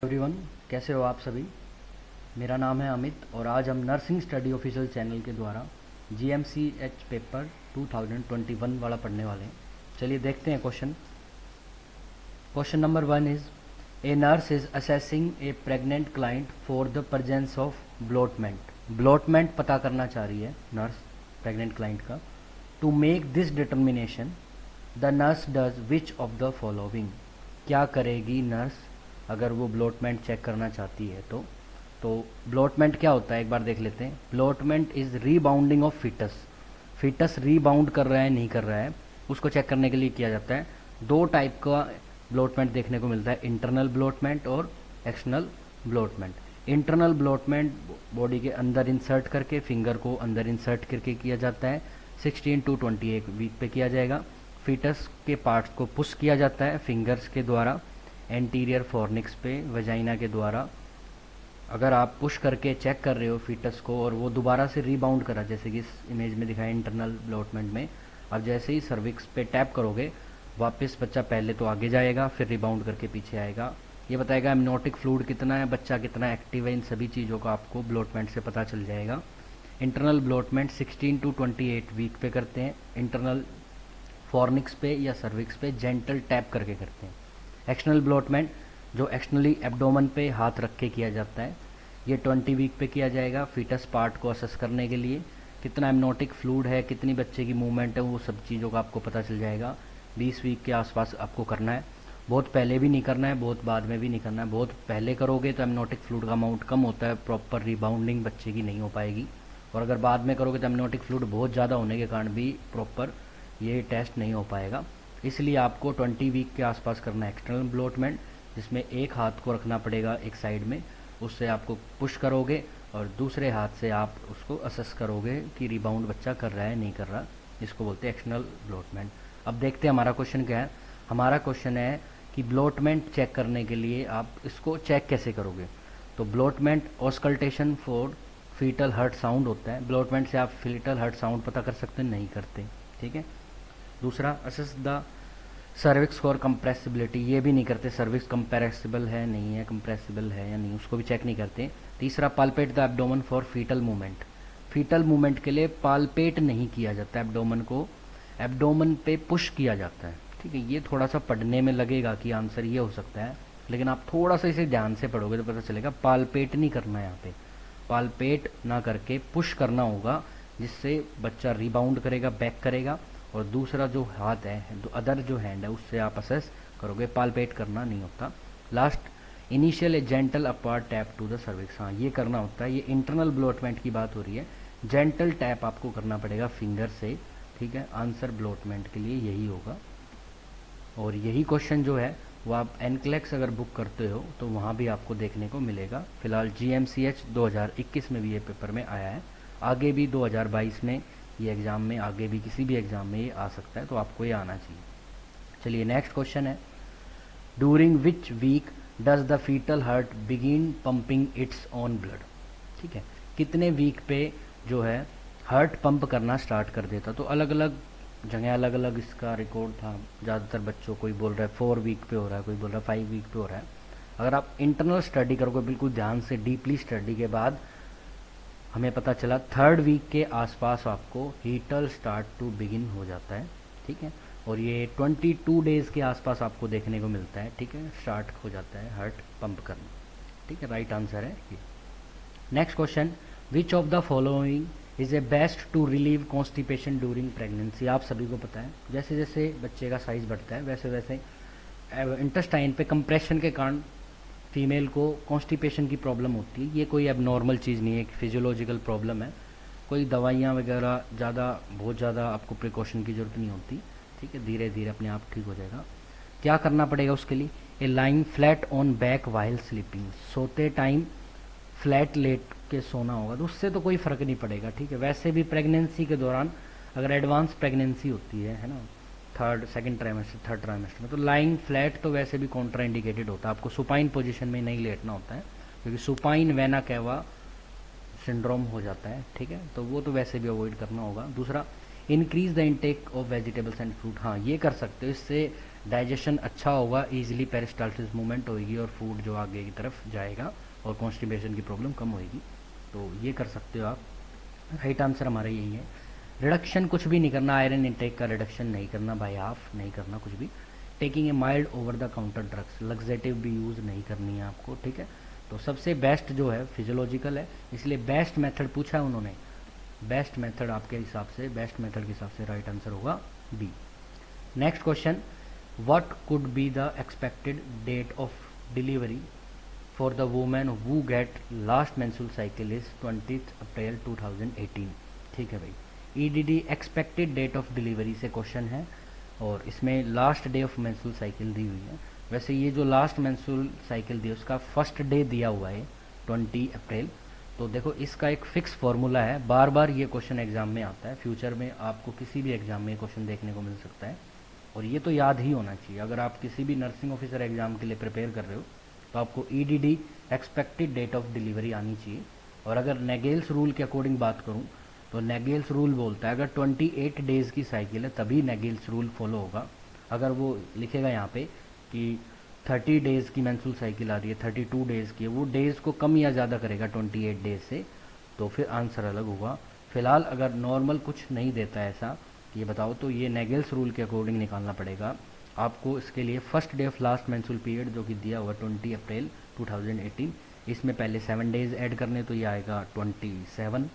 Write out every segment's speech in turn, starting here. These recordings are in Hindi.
एवरीवन, कैसे हो आप सभी। मेरा नाम है अमित और आज हम नर्सिंग स्टडी ऑफिशियल चैनल के द्वारा GMCH पेपर 2021 वाला पढ़ने वाले हैं। चलिए देखते हैं question. Question number 1 is a nurse is assessing a pregnant client for the presence of ballottement. Ballottement पता करना चाह रही है नर्स प्रेग्नेंट क्लाइंट का। To make this determination the nurse does which of the following. क्या करेगी नर्स अगर वो ब्लोटमेंट चेक करना चाहती है तो ब्लोटमेंट क्या होता है एक बार देख लेते हैं। Ballottement is rebounding of foetus. Foetus rebound कर रहा है नहीं कर रहा है उसको चेक करने के लिए किया जाता है। दो टाइप का ब्लोटमेंट देखने को मिलता है, इंटरनल ब्लोटमेंट और एक्सटर्नल ब्लोटमेंट। इंटरनल ब्लोटमेंट बॉडी के अंदर इंसर्ट करके, फिंगर को अंदर इंसर्ट करके किया जाता है। 16 to 28 वीक पे किया जाएगा। फीटस के पार्ट्स को पुश किया जाता है फिंगर्स के द्वारा एंटीरियर फॉर्निक्स पे वजाइना के द्वारा। अगर आप पुश करके चेक कर रहे हो फीटस को और वो दोबारा से रीबाउंड करा, जैसे कि इस इमेज में दिखाया इंटरनल ब्लोटमेंट में, अब जैसे ही सर्विक्स पे टैप करोगे वापस बच्चा पहले तो आगे जाएगा फिर रिबाउंड करके पीछे आएगा। ये बताएगा एमनोटिक फ्लूइड कितना है, बच्चा कितना एक्टिव है, इन सभी चीज़ों का आपको ब्लोटमेंट से पता चल जाएगा। इंटरनल ब्लोटमेंट 16 to 28 वीक पे करते हैं। इंटरनल फॉर्निक्स पे या सर्विक्स पे जेंटल टैप करके करते हैं। एक्सटर्नल ब्लोटमेंट जो एक्सटर्नली एब्डोमन पे हाथ रख के किया जाता है, ये 20 वीक पे किया जाएगा। फीटस पार्ट को असेस करने के लिए कितना एमनोटिक फ्लूइड है, कितनी बच्चे की मूवमेंट है, वो सब चीज़ों का आपको पता चल जाएगा। 20 वीक के आसपास आपको करना है। बहुत पहले भी नहीं करना है, बहुत बाद में भी नहीं करना है। बहुत पहले करोगे तो एमनोटिक फ्लूइड का अमाउंट कम होता है, प्रॉपर रिबाउंडिंग बच्चे की नहीं हो पाएगी। और अगर बाद में करोगे तो एमनोटिक फ्लूइड बहुत ज़्यादा होने के कारण भी प्रॉपर ये टेस्ट नहीं हो पाएगा। इसलिए आपको 20 वीक के आसपास करना है एक्सटर्नल ब्लोटमेंट, जिसमें एक हाथ को रखना पड़ेगा एक साइड में, उससे आपको पुश करोगे और दूसरे हाथ से आप उसको असेस करोगे कि रिबाउंड बच्चा कर रहा है नहीं कर रहा। इसको बोलते हैं एक्सटर्नल ब्लोटमेंट। अब देखते हैं हमारा क्वेश्चन क्या है। हमारा क्वेश्चन है कि ब्लोटमेंट चेक करने के लिए आप इसको चेक कैसे करोगे। तो ballottement auscultation for foetal heart sound होता है। ब्लोटमेंट से आप फीटल हर्ट साउंड पता कर सकते हैं, नहीं करते, ठीक है। दूसरा, assess the cervix for compressibility, ये भी नहीं करते, सर्विक्स कंप्रेसिबल है नहीं है, कंप्रेसिबल है या नहीं, उसको भी चेक नहीं करते। तीसरा, palpate the abdomen for fetal movement. Fetal movement के लिए पाल्पेट नहीं किया जाता, एब्डोमन को एब्डोमन पे पुश किया जाता है, ठीक है। ये थोड़ा सा पढ़ने में लगेगा कि आंसर ये हो सकता है, लेकिन आप थोड़ा सा इसे ध्यान से पढ़ोगे तो पता चलेगा। पाल्पेट नहीं करना है यहाँ पे, पाल्पेट ना करके पुश करना होगा, जिससे बच्चा रिबाउंड करेगा, बैक करेगा, और दूसरा जो हाथ है, अदर जो हैंड है, उससे आप असेस करोगे। पाल्पेट करना नहीं होता। Last, initial a gentle upward tap to the cervix, हाँ ये करना होता है। ये इंटरनल ब्लोटमेंट की बात हो रही है, जेंटल टैप आपको करना पड़ेगा फिंगर से, ठीक है। आंसर ब्लोटमेंट के लिए यही होगा। और यही क्वेश्चन जो है वो आप एनक्लेक्स अगर बुक करते हो तो वहाँ भी आपको देखने को मिलेगा। फिलहाल GMCH 2021 में भी ये पेपर में आया है, आगे भी 2022 में ये एग्ज़ाम में, आगे भी किसी भी एग्ज़ाम में ये आ सकता है, तो आपको ये आना चाहिए। चलिए नेक्स्ट क्वेश्चन है, during which week does the fetal heart begin pumping its own blood, ठीक है। कितने वीक पे जो है हार्ट पंप करना स्टार्ट कर देता। तो अलग अलग जगह अलग अलग इसका रिकॉर्ड था। ज़्यादातर बच्चों, कोई बोल रहा है 4 वीक पे हो रहा है, कोई बोल रहा है 5 वीक पे हो रहा है। अगर आप इंटरनल स्टडी करोगे बिल्कुल ध्यान से, डीपली स्टडी के बाद हमें पता चला 3rd वीक के आसपास आपको हीटल स्टार्ट टू बिगिन हो जाता है, ठीक है। और ये 22 डेज़ के आसपास आपको देखने को मिलता है, ठीक है, स्टार्ट हो जाता है हार्ट पंप करना, ठीक है। राइट आंसर है ये। Next question, which of the following is a best to relieve constipation during pregnancy. आप सभी को पता है जैसे जैसे बच्चे का साइज बढ़ता है वैसे वैसे इंटेस्टाइन पे कंप्रेशन के कारण फीमेल को कॉन्स्टिपेशन की प्रॉब्लम होती है। ये कोई अब नॉर्मल चीज़ नहीं है, एक फिजियोलॉजिकल प्रॉब्लम है। कोई दवाइयाँ वगैरह बहुत ज़्यादा आपको प्रिकॉशन की ज़रूरत नहीं होती, ठीक है, धीरे धीरे अपने आप ठीक हो जाएगा। क्या करना पड़ेगा उसके लिए, a lying flat on back while sleeping, सोते टाइम फ्लैट लेट के सोना होगा, तो उससे तो कोई फ़र्क नहीं पड़ेगा, ठीक है। वैसे भी प्रेगनेंसी के दौरान अगर एडवांस प्रेगनेंसी होती है ना, सेकंड ट्राइमेस्टर, थर्ड ट्राइमेस्टर में, तो लाइंग फ्लैट तो वैसे भी कॉन्ट्रा इंडिकेटेड होता है। आपको सुपाइन पोजीशन में नहीं लेटना होता है, क्योंकि सुपाइन वेना कैवा सिंड्रोम हो जाता है, ठीक है, तो वो तो वैसे भी अवॉइड करना होगा। दूसरा, increase the intake of vegetables and fruit, हाँ ये कर सकते हो, इससे डाइजेशन अच्छा होगा, ईजिली पेरिस्टाल्सिस मूवमेंट होगी और फूड जो आगे की तरफ जाएगा और कॉन्स्टिपेशन की प्रॉब्लम कम होगी। तो ये कर सकते हो आप। राइट आंसर हमारा यही है। रिडक्शन कुछ भी नहीं करना, आयरन इंटेक का रिडक्शन नहीं करना, बाय हाफ नहीं करना कुछ भी। Taking a mild over the counter drugs, laxative भी यूज़ नहीं करनी है आपको, ठीक है। तो सबसे बेस्ट जो है फिजियोलॉजिकल है, इसलिए बेस्ट मेथड पूछा है उन्होंने। बेस्ट मेथड आपके हिसाब से, बेस्ट मेथड के हिसाब से राइट आंसर होगा B. Next question, what could be the expected date of delivery for the women who get last menstrual cycle is 20 April 2018। ठीक है भाई, EDD expected date of delivery से क्वेश्चन है और इसमें last day of menstrual cycle दी हुई है। वैसे ये जो लास्ट मेंस्ट्रुअल साइकिल दी उसका फर्स्ट डे दिया हुआ है 20 अप्रैल। तो देखो इसका एक फिक्स फॉर्मूला है, बार बार ये क्वेश्चन एग्जाम में आता है, फ्यूचर में आपको किसी भी एग्जाम में क्वेश्चन देखने को मिल सकता है और ये तो याद ही होना चाहिए। अगर आप किसी भी नर्सिंग ऑफिसर एग्जाम के लिए प्रिपेयर कर रहे हो तो आपको EDD expected date of delivery आनी चाहिए। और अगर नेगेल्स रूल के अकॉर्डिंग बात करूँ तो नेगेल्स रूल बोलता है अगर 28 डेज़ की साइकिल है तभी नेगेल्स रूल फॉलो होगा। अगर वो लिखेगा यहाँ पे कि 30 डेज़ की मेंस्ट्रुअल साइकिल आ रही है, 32 डेज़ की है, वो डेज़ को कम या ज़्यादा करेगा 28 डेज से, तो फिर आंसर अलग होगा। फिलहाल अगर नॉर्मल कुछ नहीं देता है ऐसा ये बताओ तो ये नेगेल्स रूल के अकॉर्डिंग निकालना पड़ेगा आपको। इसके लिए first day of last menstrual period जो कि दिया हुआ 20 अप्रैल 2018, इसमें पहले 7 डेज ऐड करने तो ये आएगा 27,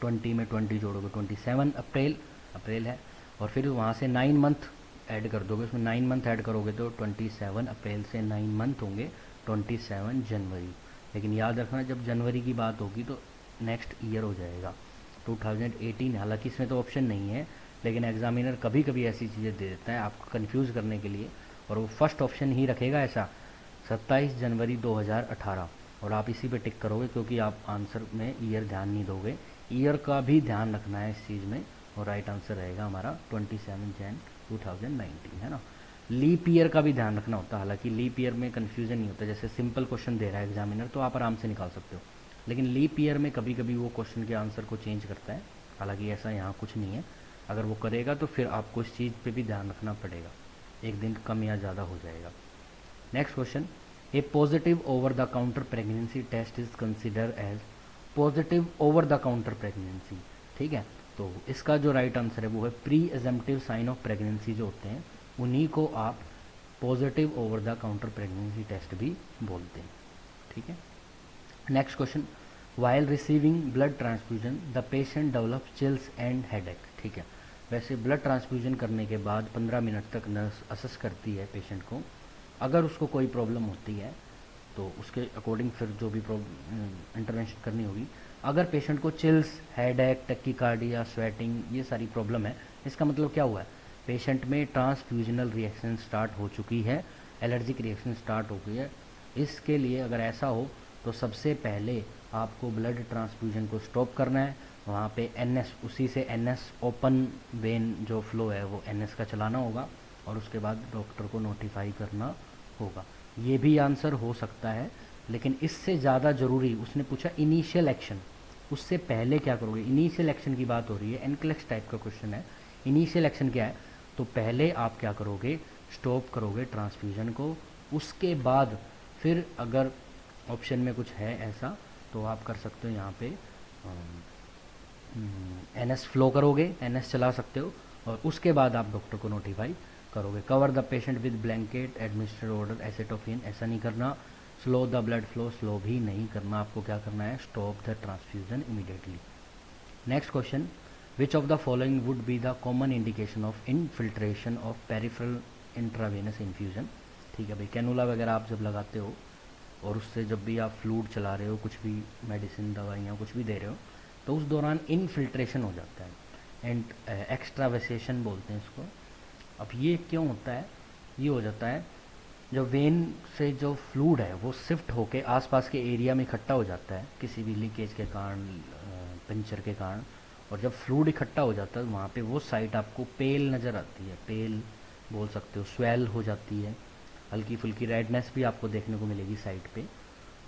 20 में 20 जोड़ोगे 27 अप्रैल है, और फिर वहाँ से 9 मंथ ऐड कर दोगे, उसमें 9 मंथ ऐड करोगे तो 27 अप्रैल से 9 मंथ होंगे 27 जनवरी। लेकिन याद रखना जब जनवरी की बात होगी तो नेक्स्ट ईयर हो जाएगा 2018। हालांकि इसमें तो ऑप्शन नहीं है लेकिन एग्जामिनर कभी कभी ऐसी चीज़ें दे देता है आपको कंफ्यूज करने के लिए, और वो फर्स्ट ऑप्शन ही रखेगा ऐसा 27 जनवरी 2018 और आप इसी पे टिक करोगे क्योंकि आप आंसर में ईयर ध्यान नहीं दोगे। ईयर का भी ध्यान रखना है इस चीज़ में और राइट आंसर रहेगा हमारा 27 जन 2019, है ना। लीप ईयर का भी ध्यान रखना होता है, हालांकि लीप ईयर में कन्फ्यूजन नहीं होता, जैसे सिंपल क्वेश्चन दे रहा है एग्जामिनर तो आप आराम से निकाल सकते हो, लेकिन लीप ईयर में कभी कभी वो क्वेश्चन के आंसर को चेंज करता है। हालांकि ऐसा यहाँ कुछ नहीं है, अगर वो करेगा तो फिर आपको इस चीज़ पे भी ध्यान रखना पड़ेगा, एक दिन कम या ज़्यादा हो जाएगा। Next question, a positive over the counter pregnancy test is consider as positive over the counter pregnancy. ठीक है, तो इसका जो राइट आंसर है वो है presumptive sign of pregnancy जो होते हैं उन्हीं को आप positive over the counter pregnancy test भी बोलते हैं। ठीक है, next question, while receiving blood transfusion the patient develop chills and headache. ठीक है, वैसे ब्लड ट्रांसफ्यूजन करने के बाद 15 मिनट तक नर्स असेस करती है पेशेंट को, अगर उसको कोई प्रॉब्लम होती है तो उसके अकॉर्डिंग फिर जो भी इंटरवेंशन करनी होगी। अगर पेशेंट को चिल्स, हेडेक, टैकीकार्डिया, स्वेटिंग ये सारी प्रॉब्लम है, इसका मतलब क्या हुआ है, पेशेंट में ट्रांसफ्यूजनल रिएक्शन स्टार्ट हो चुकी है, एलर्जिक रिएक्शन स्टार्ट हो गई है। इसके लिए अगर ऐसा हो तो सबसे पहले आपको ब्लड ट्रांसफ्यूजन को स्टॉप करना है, वहाँ पे एनएस, उसी से एनएस ओपन वेन जो फ्लो है वो एनएस का चलाना होगा और उसके बाद डॉक्टर को नोटिफाई करना होगा। ये भी आंसर हो सकता है, लेकिन इससे ज़्यादा ज़रूरी उसने पूछा इनिशियल एक्शन, उससे पहले क्या करोगे। इनिशियल एक्शन की बात हो रही है, एनक्लेक्स टाइप का क्वेश्चन है। इनिशियल एक्शन क्या है, तो पहले आप क्या करोगे, स्टॉप करोगे ट्रांसफ्यूजन को, उसके बाद फिर अगर ऑप्शन में कुछ है ऐसा तो आप कर सकते हो यहाँ पे एनएस फ्लो करोगे, एनएस चला सकते हो और उसके बाद आप डॉक्टर को नोटिफाई करोगे। Cover the patient with blanket, administer order acetophen, ऐसा नहीं करना। Slow the blood flow, slow भी नहीं करना, आपको क्या करना है, stop the transfusion immediately. Next question, which of the following would be the common indication of infiltration of peripheral intravenous infusion. ठीक है भाई, कैनुला वगैरह आप जब लगाते हो और उससे जब भी आप फ्लूइड चला रहे हो, कुछ भी मेडिसिन दवाइयाँ कुछ भी दे रहे हो, तो उस दौरान इनफिल्ट्रेशन हो जाता है एंड एक्स्ट्रावेसेशन बोलते हैं इसको। अब ये क्यों होता है, ये हो जाता है जब वेन से जो फ्लूइड है वो शिफ्ट होके आसपास के एरिया में इकट्ठा हो जाता है किसी भी लीकेज के कारण, पंचर के कारण, और जब फ्लूइड इकट्ठा हो जाता है वहाँ पे वो साइट आपको पेल नज़र आती है, पेल बोल सकते हो, स्वेल हो जाती है, हल्की फुल्की रेडनेस भी आपको देखने को मिलेगी साइट पे।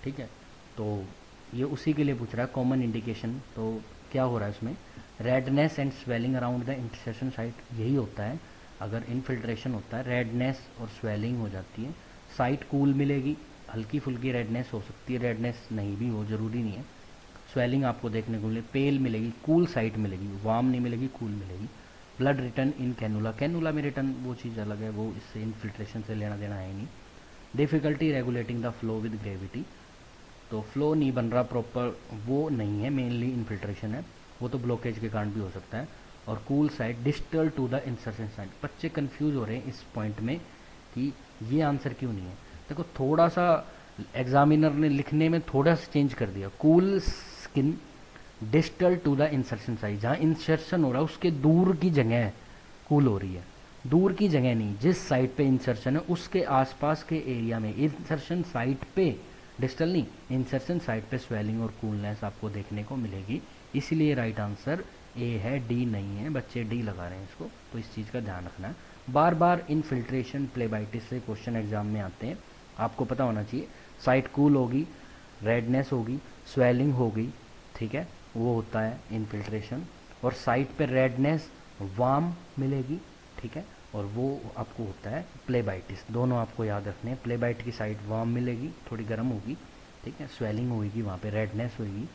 ठीक है, तो ये उसी के लिए पूछ रहा है कॉमन इंडिकेशन। तो क्या हो रहा है इसमें, redness and swelling around the intercession site, यही होता है अगर इनफिल्ट्रेशन होता है रेडनेस और स्वेलिंग हो जाती है। साइट कूल मिलेगी, हल्की फुल्की रेडनेस हो सकती है, रेडनेस नहीं भी हो, ज़रूरी नहीं है। स्वेलिंग आपको देखने को मिले, पेल मिलेगी, कूल साइट मिलेगी, वार्म नहीं मिलेगी, कूल मिलेगी। ब्लड रिटर्न इन कैनुला, कैनुला में रिटर्न वो चीज़ अलग है, वो इससे इनफिल्ट्रेशन से लेना देना है ही नहीं। Difficulty regulating the flow with gravity, तो फ्लो नहीं बन रहा प्रॉपर, वो नहीं है, मेनली इनफिल्ट्रेशन है, वो तो ब्लॉकेज के कारण भी हो सकता है। और cool side distal to the insertion side, बच्चे कंफ्यूज हो रहे हैं इस पॉइंट में कि ये आंसर क्यों नहीं है। देखो थोड़ा सा एग्जामिनर ने लिखने में थोड़ा सा चेंज कर दिया, cool skin distal to the insertion side, जहाँ इंसर्शन हो रहा है उसके दूर की जगह कूल हो रही है, दूर की जगह नहीं, जिस साइड पे इंसर्शन है उसके आसपास के एरिया में, इंसर्शन साइट पे, डिस्टल नहीं, इंसर्शन साइट पे स्वेलिंग और कूलनेस आपको देखने को मिलेगी। इसलिए राइट आंसर ए है, डी नहीं है। बच्चे डी लगा रहे हैं इसको, तो इस चीज़ का ध्यान रखना है। बार बार इनफिल्ट्रेशन प्लेबाइटिस से क्वेश्चन एग्जाम में आते हैं, आपको पता होना चाहिए। साइट कूल होगी, रेडनेस होगी, स्वेलिंग होगी, ठीक है, वो होता है इनफिल्ट्रेशन। और साइट पे रेडनेस वार्म मिलेगी, ठीक है, और वो आपको होता है प्लेबाइटिस। दोनों आपको याद रखने हैं, प्लेबाइट की साइड वार्म मिलेगी, थोड़ी गर्म होगी, ठीक है, स्वेलिंग होगी, वहाँ पे रेडनेस होगी,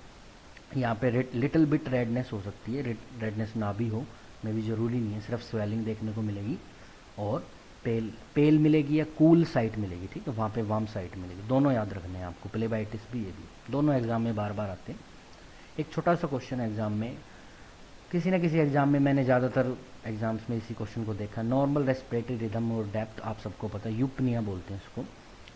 यहाँ पे लिटिल बिट रेडनेस हो सकती है, रेडनेस ना भी हो, में भी ज़रूरी नहीं है, सिर्फ स्वेलिंग देखने को मिलेगी। और पेल पेल मिलेगी या कूल साइट मिलेगी, ठीक है, वहाँ पे वार्म साइट मिलेगी। दोनों याद रखने हैं आपको, प्लेबाइटिस भी ये भी, दोनों एग्जाम में बार बार आते हैं। एक छोटा सा क्वेश्चन एग्जाम में, किसी न किसी एग्जाम में, मैंने ज़्यादातर एग्जाम्स में इसी क्वेश्चन को देखा। नॉर्मल रेस्पिरेटरी रिदम और डेप्थ आप सबको पता है, यूपनिया बोलते हैं इसको,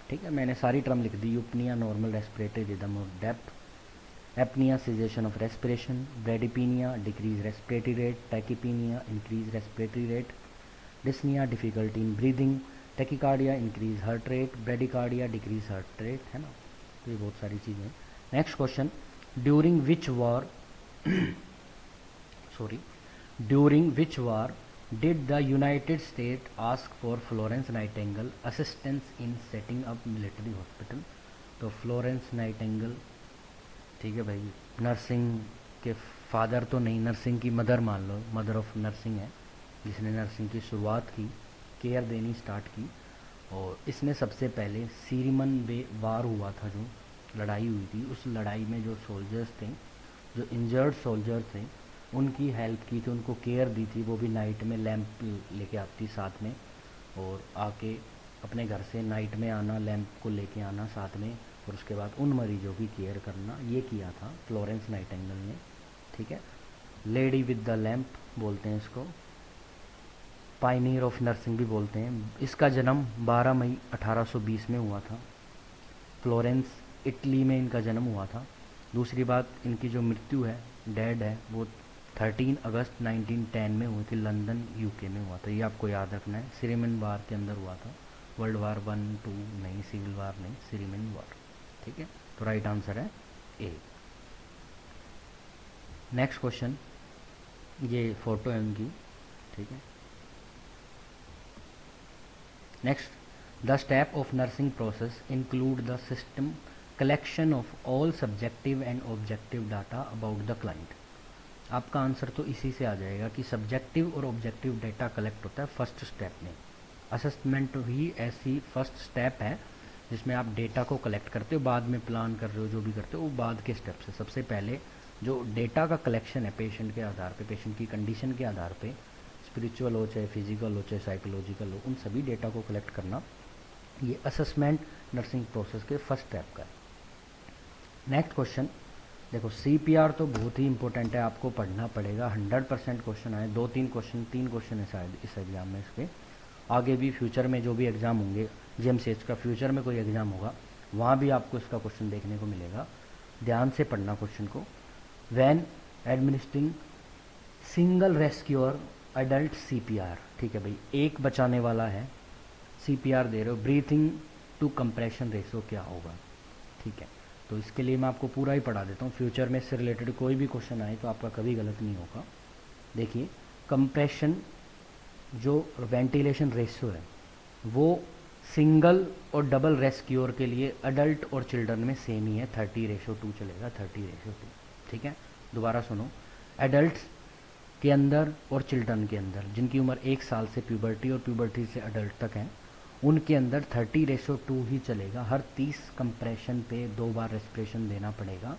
ठीक है, मैंने सारी टर्म लिख दी, यूपनिया, नॉर्मल रेस्पिरेटरी रिदम और depth. Apnoea cessation of respiration, bradypnoea decrease respiratory rate, tachypnoea increase respiratory rate, dyspnoea difficulty in breathing, tachycardia increase heart rate, bradycardia decrease heart rate, है ना। तो ये बहुत सारी चीज़ें। Next question, during which war during which war did the United States ask for Florence Nightingale assistance in setting up military hospital? तो फ्लोरेंस नाइटिंगेल, ठीक है भाई, नर्सिंग के फादर तो नहीं, नर्सिंग की मदर मान लो, मदर ऑफ नर्सिंग है, जिसने नर्सिंग की शुरुआत की, केयर देनी स्टार्ट की। और इसने सबसे पहले सीरिमन बे वार हुआ था, जो लड़ाई हुई थी, उस लड़ाई में जो सोल्जर्स थे, जो इंजर्ड सोल्जर थे, उनकी हेल्प की थी, उनको केयर दी थी। वो भी नाइट में लैंप लेके आती साथ में, और आके अपने घर से नाइट में आना, लैंप को लेके आना साथ में, और उसके बाद उन मरीजों की केयर करना, ये किया था फ्लोरेंस नाइटिंगेल ने, ठीक है। लेडी विद द लैंप बोलते हैं इसको, पायनियर ऑफ नर्सिंग भी बोलते हैं। इसका जन्म 12 मई 1820 में हुआ था, फ्लोरेंस इटली में इनका जन्म हुआ था। दूसरी बात, इनकी जो मृत्यु है, डेड है, वो 13 अगस्त 1910 में हुई थी, लंदन यूके में हुआ था। ये आपको याद रखना है, सीरिमन वार के अंदर हुआ था, वर्ल्ड वार 1, 2 नहीं, सिविल वार नहीं, सीरिमन वार, ठीक है। तो राइट आंसर है ए। नेक्स्ट क्वेश्चन, ये फोटो है उनकी, ठीक है। Next, the step of nursing process include the system collection of all subjective and objective data about the client. आपका आंसर तो इसी से आ जाएगा कि सब्जेक्टिव और ऑब्जेक्टिव डेटा कलेक्ट होता है फर्स्ट स्टेप में। असेसमेंट भी ऐसी फर्स्ट स्टेप है जिसमें आप डेटा को कलेक्ट करते हो, बाद में प्लान कर रहे हो, जो भी करते हो वो बाद के स्टेप से। सबसे पहले जो डेटा का कलेक्शन है पेशेंट के आधार पे, पेशेंट की कंडीशन के आधार पे, स्पिरिचुअल हो चाहे फिजिकल हो चाहे साइकोलॉजिकल हो, उन सभी डेटा को कलेक्ट करना, ये असेसमेंट नर्सिंग प्रोसेस के फर्स्ट स्टेप का है। नेक्स्ट क्वेश्चन देखो, CPR तो बहुत ही इंपॉर्टेंट है, आपको पढ़ना पड़ेगा, 100% क्वेश्चन आए, 2-3 क्वेश्चन, 3 क्वेश्चन है शायद इस एग्जाम में। इसके आगे भी फ्यूचर में जो भी एग्ज़ाम होंगे, GMCH का फ्यूचर में कोई एग्ज़ाम होगा, वहाँ भी आपको इसका क्वेश्चन देखने को मिलेगा। ध्यान से पढ़ना क्वेश्चन को। When administering single rescuer adult CPR, ठीक है भाई, एक बचाने वाला है, CPR दे रहे हो, ब्रीथिंग टू कंप्रेशन रेशो क्या होगा, ठीक है। तो इसके लिए मैं आपको पूरा ही पढ़ा देता हूँ, फ्यूचर में इससे रिलेटेड कोई भी क्वेश्चन आए तो आपका कभी गलत नहीं होगा। देखिए, कंप्रेशन जो वेंटिलेशन रेशियो है वो सिंगल और डबल रेस्क्यूअर के लिए अडल्ट और चिल्ड्रन में सेम ही है, 30:2 चलेगा, 30:2, ठीक है। दोबारा सुनो, एडल्ट के अंदर और चिल्ड्रन के अंदर जिनकी उम्र 1 साल से प्यूबर्टी और प्यूबर्टी से अडल्ट तक है, उनके अंदर 30:2 ही चलेगा। हर 30 कंप्रेशन पे 2 बार रेस्पिरेशन देना पड़ेगा,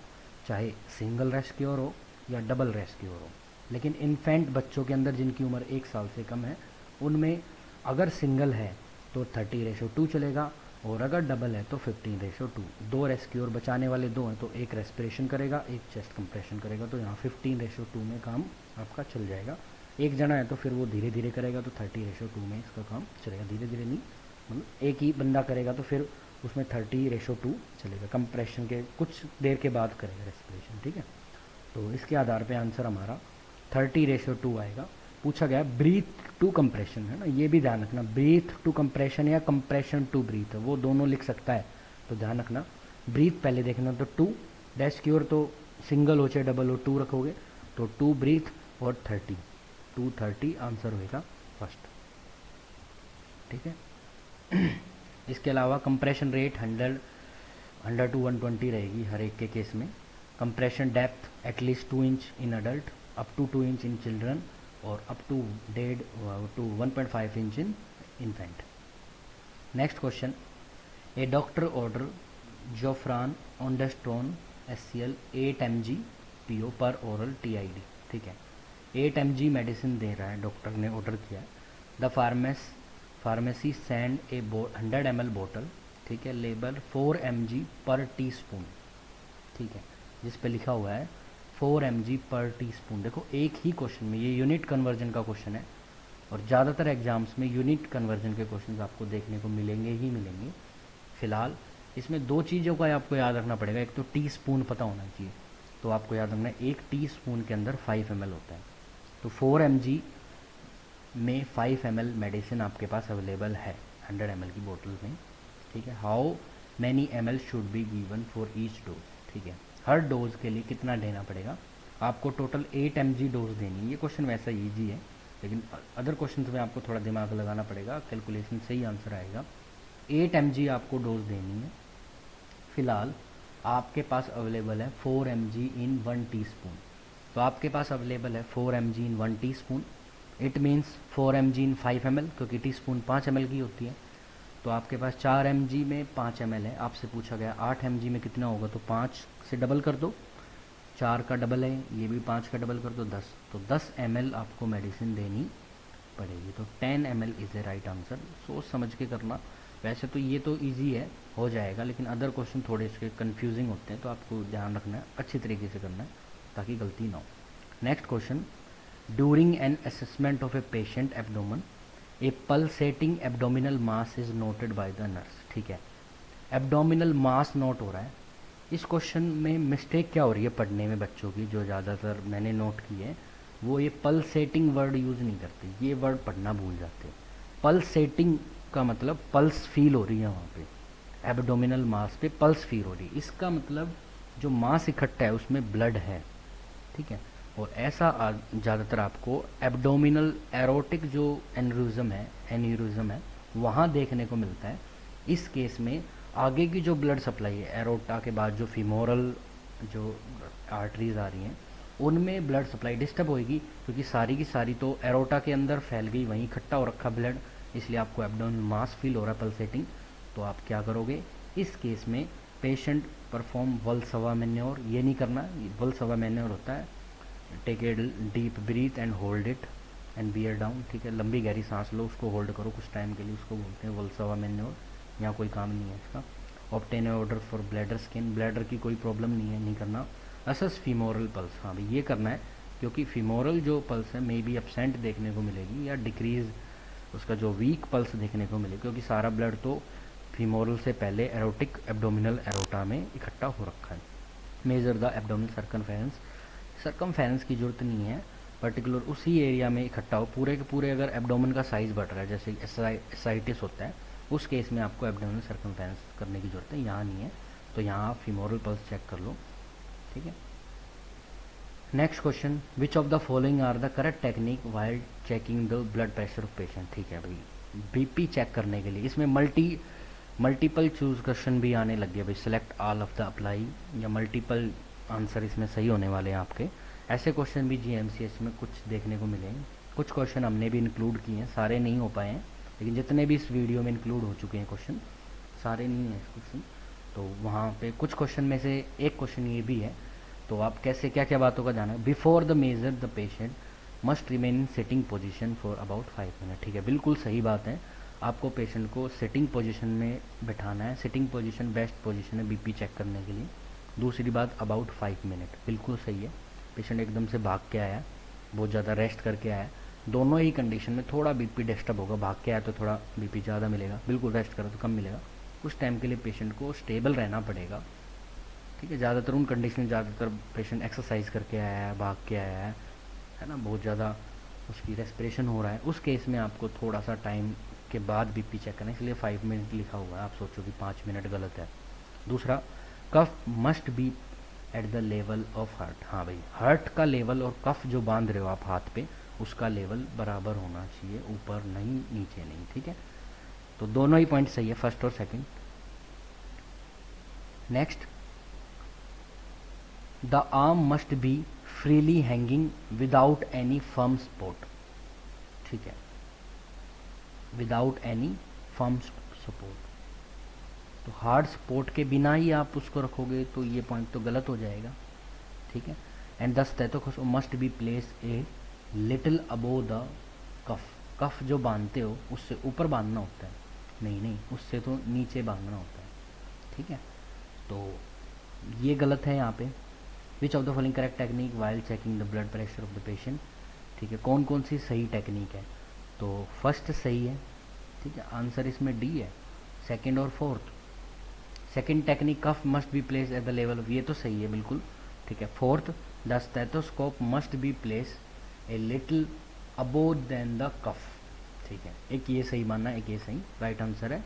चाहे सिंगल रेस्क्योर हो या डबल रेस्क्योर हो। लेकिन इन्फेंट बच्चों के अंदर जिनकी उम्र 1 साल से कम है, उनमें अगर सिंगल है तो 30:2 चलेगा, और अगर डबल है तो 15:2। 2 रेस्क्योर बचाने वाले 2 हैं तो एक रेस्पिरेशन करेगा, एक चेस्ट कंप्रेशन करेगा, तो यहाँ 15:2 में काम आपका चल जाएगा। एक जना है तो फिर वो धीरे धीरे करेगा, तो 30:2 में इसका काम चलेगा। धीरे धीरे नहीं, मतलब एक ही बंदा करेगा तो फिर उसमें 30:2 चलेगा। कंप्रेशन के कुछ देर के बाद करेगा रेस्पिरेशन, ठीक है। तो इसके आधार पे आंसर हमारा 30:2 आएगा। पूछा गया ब्रीथ टू कंप्रेशन, है ना, ये भी ध्यान रखना, ब्रीथ टू कंप्रेशन या कंप्रेशन टू ब्रीथ, वो दोनों लिख सकता है, तो ध्यान रखना। ब्रीथ पहले देखना, तो 2 रेस्क्योर तो सिंगल हो चाहे डबल हो 2 रखोगे, तो 2 ब्रीथ और 30, 230 आंसर होएगा फर्स्ट, ठीक है। इसके अलावा कंप्रेशन रेट 100 to 120 रहेगी हर एक के केस में। Compression depth at least 2 inch in adult, up to 2 inch in children, और up to 1.5 inch in infant. Next question, a doctor order Zofran ondansetron SCL 8 mg PO per oral TID, ठीक है। 8 mg मेडिसिन दे रहा है, डॉक्टर ने ऑर्डर किया है। The pharmacy send A 100 ml बोतल, ठीक है, लेबल 4 mg पर टीस्पून, ठीक है, जिस पे लिखा हुआ है 4 mg पर टीस्पून। देखो एक ही क्वेश्चन में, ये यूनिट कन्वर्जन का क्वेश्चन है, और ज़्यादातर एग्जाम्स में यूनिट कन्वर्जन के क्वेश्चन आपको देखने को मिलेंगे ही मिलेंगे। फिलहाल इसमें 2 चीज़ों का आपको याद रखना पड़ेगा। एक तो टीस्पून पता होना चाहिए, तो आपको याद रखना है 1 टीस्पून के अंदर 5 ml होता है, तो 4 mg में 5 ml मेडिसिन आपके पास अवेलेबल है 100 ml की बोतल में, ठीक है। How many ml should be given for each dose, ठीक है, हर डोज के लिए कितना देना पड़ेगा आपको। टोटल 8 mg डोज देनी है। ये क्वेश्चन वैसा ईजी है, लेकिन अदर क्वेश्चन में आपको थोड़ा दिमाग लगाना पड़ेगा, कैलकुलेशन से ही आंसर आएगा। 8 mg आपको डोज देनी है। फिलहाल आपके पास अवेलेबल है 4 mg इन 1 टीस्पून, तो आपके पास अवेलेबल है 4 mg in 1 teaspoon. It means 4 mg in 5 ml, क्योंकि टीस्पून 5 ml की होती है, तो आपके पास 4 mg में 5 ml है। आपसे पूछा गया 8 mg में कितना होगा, तो 5 से डबल कर दो, 4 का डबल है, ये भी 5 का डबल कर दो 10, तो 10 ml आपको मेडिसिन देनी पड़ेगी। तो 10 ml is a right answer. सोच समझ के करना, वैसे तो ये तो इजी है, हो जाएगा, लेकिन अदर क्वेश्चन थोड़े इसके कन्फ्यूजिंग होते हैं, तो आपको ध्यान रखना है, अच्छी तरीके से करना है ताकि गलती ना हो। Next question, during an assessment of a patient abdomen A pulsating abdominal mass is noted bye the nurse, ठीक है। एब्डोमिनल मास नोट हो रहा है। इस क्वेश्चन में मिस्टेक क्या हो रही है पढ़ने में बच्चों की, जो ज़्यादातर मैंने नोट की है, वो ये पल्सेटिंग वर्ड यूज़ नहीं करते, ये वर्ड पढ़ना भूल जाते। पल्सेटिंग का मतलब पल्स फील हो रही है वहाँ पे, एब्डोमिनल मास पे पल्स फील हो रही है, इसका मतलब जो मास इकट्ठा है उसमें ब्लड है, ठीक है। और ऐसा ज़्यादातर आपको एब्डोमिनल एरोटिक जो एन्यूरिज्म है वहाँ देखने को मिलता है। इस केस में आगे की जो ब्लड सप्लाई है, एरोटा के बाद जो फीमोरल जो आर्टरीज आ रही हैं, उनमें ब्लड सप्लाई डिस्टर्ब होगी, क्योंकि सारी की सारी तो एरोटा के अंदर फैल गई, वहीं इकट्ठा हो रखा ब्लड, इसलिए आपको एब्डोमिनल मास फील हो रहा है, पल्सेटिंग। तो आप क्या करोगे इस केस में, पेशेंट परफॉर्म वल्सवा मैन्योर, ये नहीं करना, वल्सवा मैन्योर होता है take a deep breath and hold it and bear down, ठीक है, लंबी गहरी सांस लो, उसको होल्ड करो कुछ टाइम के लिए, उसको बोलते हैं वल्सवा मैन्योर। यहाँ कोई काम नहीं है इसका। Obtain order for bladder skin, bladder की कोई प्रॉब्लम नहीं है, नहीं करना। असस फीमोरल पल्स, हाँ भाई ये करना है, क्योंकि फीमोरल जो पल्स है मे बी एब्सेंट देखने को मिलेगी, या डिक्रीज उसका जो वीक पल्स देखने को मिले, क्योंकि सारा ब्लड तो फीमोरल से पहले एरोटिक एब्डोमिनल एरोटा में इकट्ठा हो रखा है। मेजर द एब्डोमिनल सर्कमफेरेंस की जरूरत नहीं है, पर्टिकुलर उसी एरिया में इकट्ठा हो, पूरे के पूरे अगर एब्डोमेन का साइज बढ़ रहा है, जैसे एसाइटिस होता है, उस केस में आपको एब्डोमिनल सर्कमफेरेंस करने की जरूरत है, यहाँ नहीं है, तो यहाँ आप फीमोरल पल्स चेक कर लो, ठीक है। Next question, which of the following are the correct technique while checking the blood pressure of patient, ठीक है भाई, बीपी चेक करने के लिए इसमें मल्टीपल चूज क्वेश्चन भी आने लग गया भाई, select all of the apply, या मल्टीपल आंसर इसमें सही होने वाले हैं आपके। ऐसे क्वेश्चन भी GMCH में कुछ देखने को मिले हैं। कुछ क्वेश्चन हमने भी इंक्लूड किए हैं, सारे नहीं हो पाए हैं, लेकिन जितने भी इस वीडियो में इंक्लूड हो चुके हैं क्वेश्चन, सारे नहीं हैं क्वेश्चन। तो वहाँ पे कुछ क्वेश्चन में से एक क्वेश्चन ये भी है। तो आप कैसे क्या क्या बातों का जाना है। Before the measure the patient must remain in sitting position for about 5 minute. ठीक है, बिल्कुल सही बात है। आपको पेशेंट को सिटिंग पोजीशन में बैठाना है। सिटिंग पोजीशन बेस्ट पोजीशन है बीपी चेक करने के लिए। दूसरी बात अबाउट 5 मिनट, बिल्कुल सही है। पेशेंट एकदम से भाग के आया, बहुत ज़्यादा रेस्ट करके आया, दोनों ही कंडीशन में थोड़ा बीपी डिस्टर्ब होगा। भाग के आया तो थोड़ा बीपी ज़्यादा मिलेगा, बिल्कुल रेस्ट करो तो कम मिलेगा। कुछ टाइम के लिए पेशेंट को स्टेबल रहना पड़ेगा। ठीक है, ज़्यादातर उन कंडीशन में ज़्यादातर पेशेंट एक्सरसाइज करके आया है, भाग के आया है ना, बहुत ज़्यादा उसकी रेस्पिरेशन हो रहा है, उस केस में आपको थोड़ा सा टाइम के बाद बीपी चेक करना है, इसलिए 5 मिनट लिखा हुआ है। आप सोचो कि 5 मिनट गलत है। दूसरा, cuff must be at the level of heart. हाँ भाई, हार्ट का लेवल और कफ जो बांध रहे हो आप हाथ पे, उसका लेवल बराबर होना चाहिए, ऊपर नहीं नीचे नहीं। ठीक है, तो दोनों ही पॉइंट सही है, फर्स्ट और second. Next, the arm must be freely hanging without any firm support. ठीक है, विदाउट एनी फर्म सपोर्ट, तो हार्ड सपोर्ट के बिना ही आप उसको रखोगे तो ये पॉइंट तो गलत हो जाएगा। ठीक है, and the stethoscope must be place a little above the cuff. Cuff जो बांधते हो उससे ऊपर बांधना होता है, नहीं नहीं, उससे तो नीचे बांधना होता है। ठीक है, तो ये गलत है यहाँ पे। विच of the following correct technique while checking the blood pressure of the patient. ठीक है, कौन कौन सी सही टेक्निक है। तो फर्स्ट सही है। ठीक है, आंसर इसमें डी है। सेकंड और fourth, second technique cuff must be place at the level of, ये तो सही है बिल्कुल। ठीक है, fourth, the stethoscope must be place a little above then the cuff. ठीक है, एक ये सही मानना है, एक ये सही, राइट आंसर है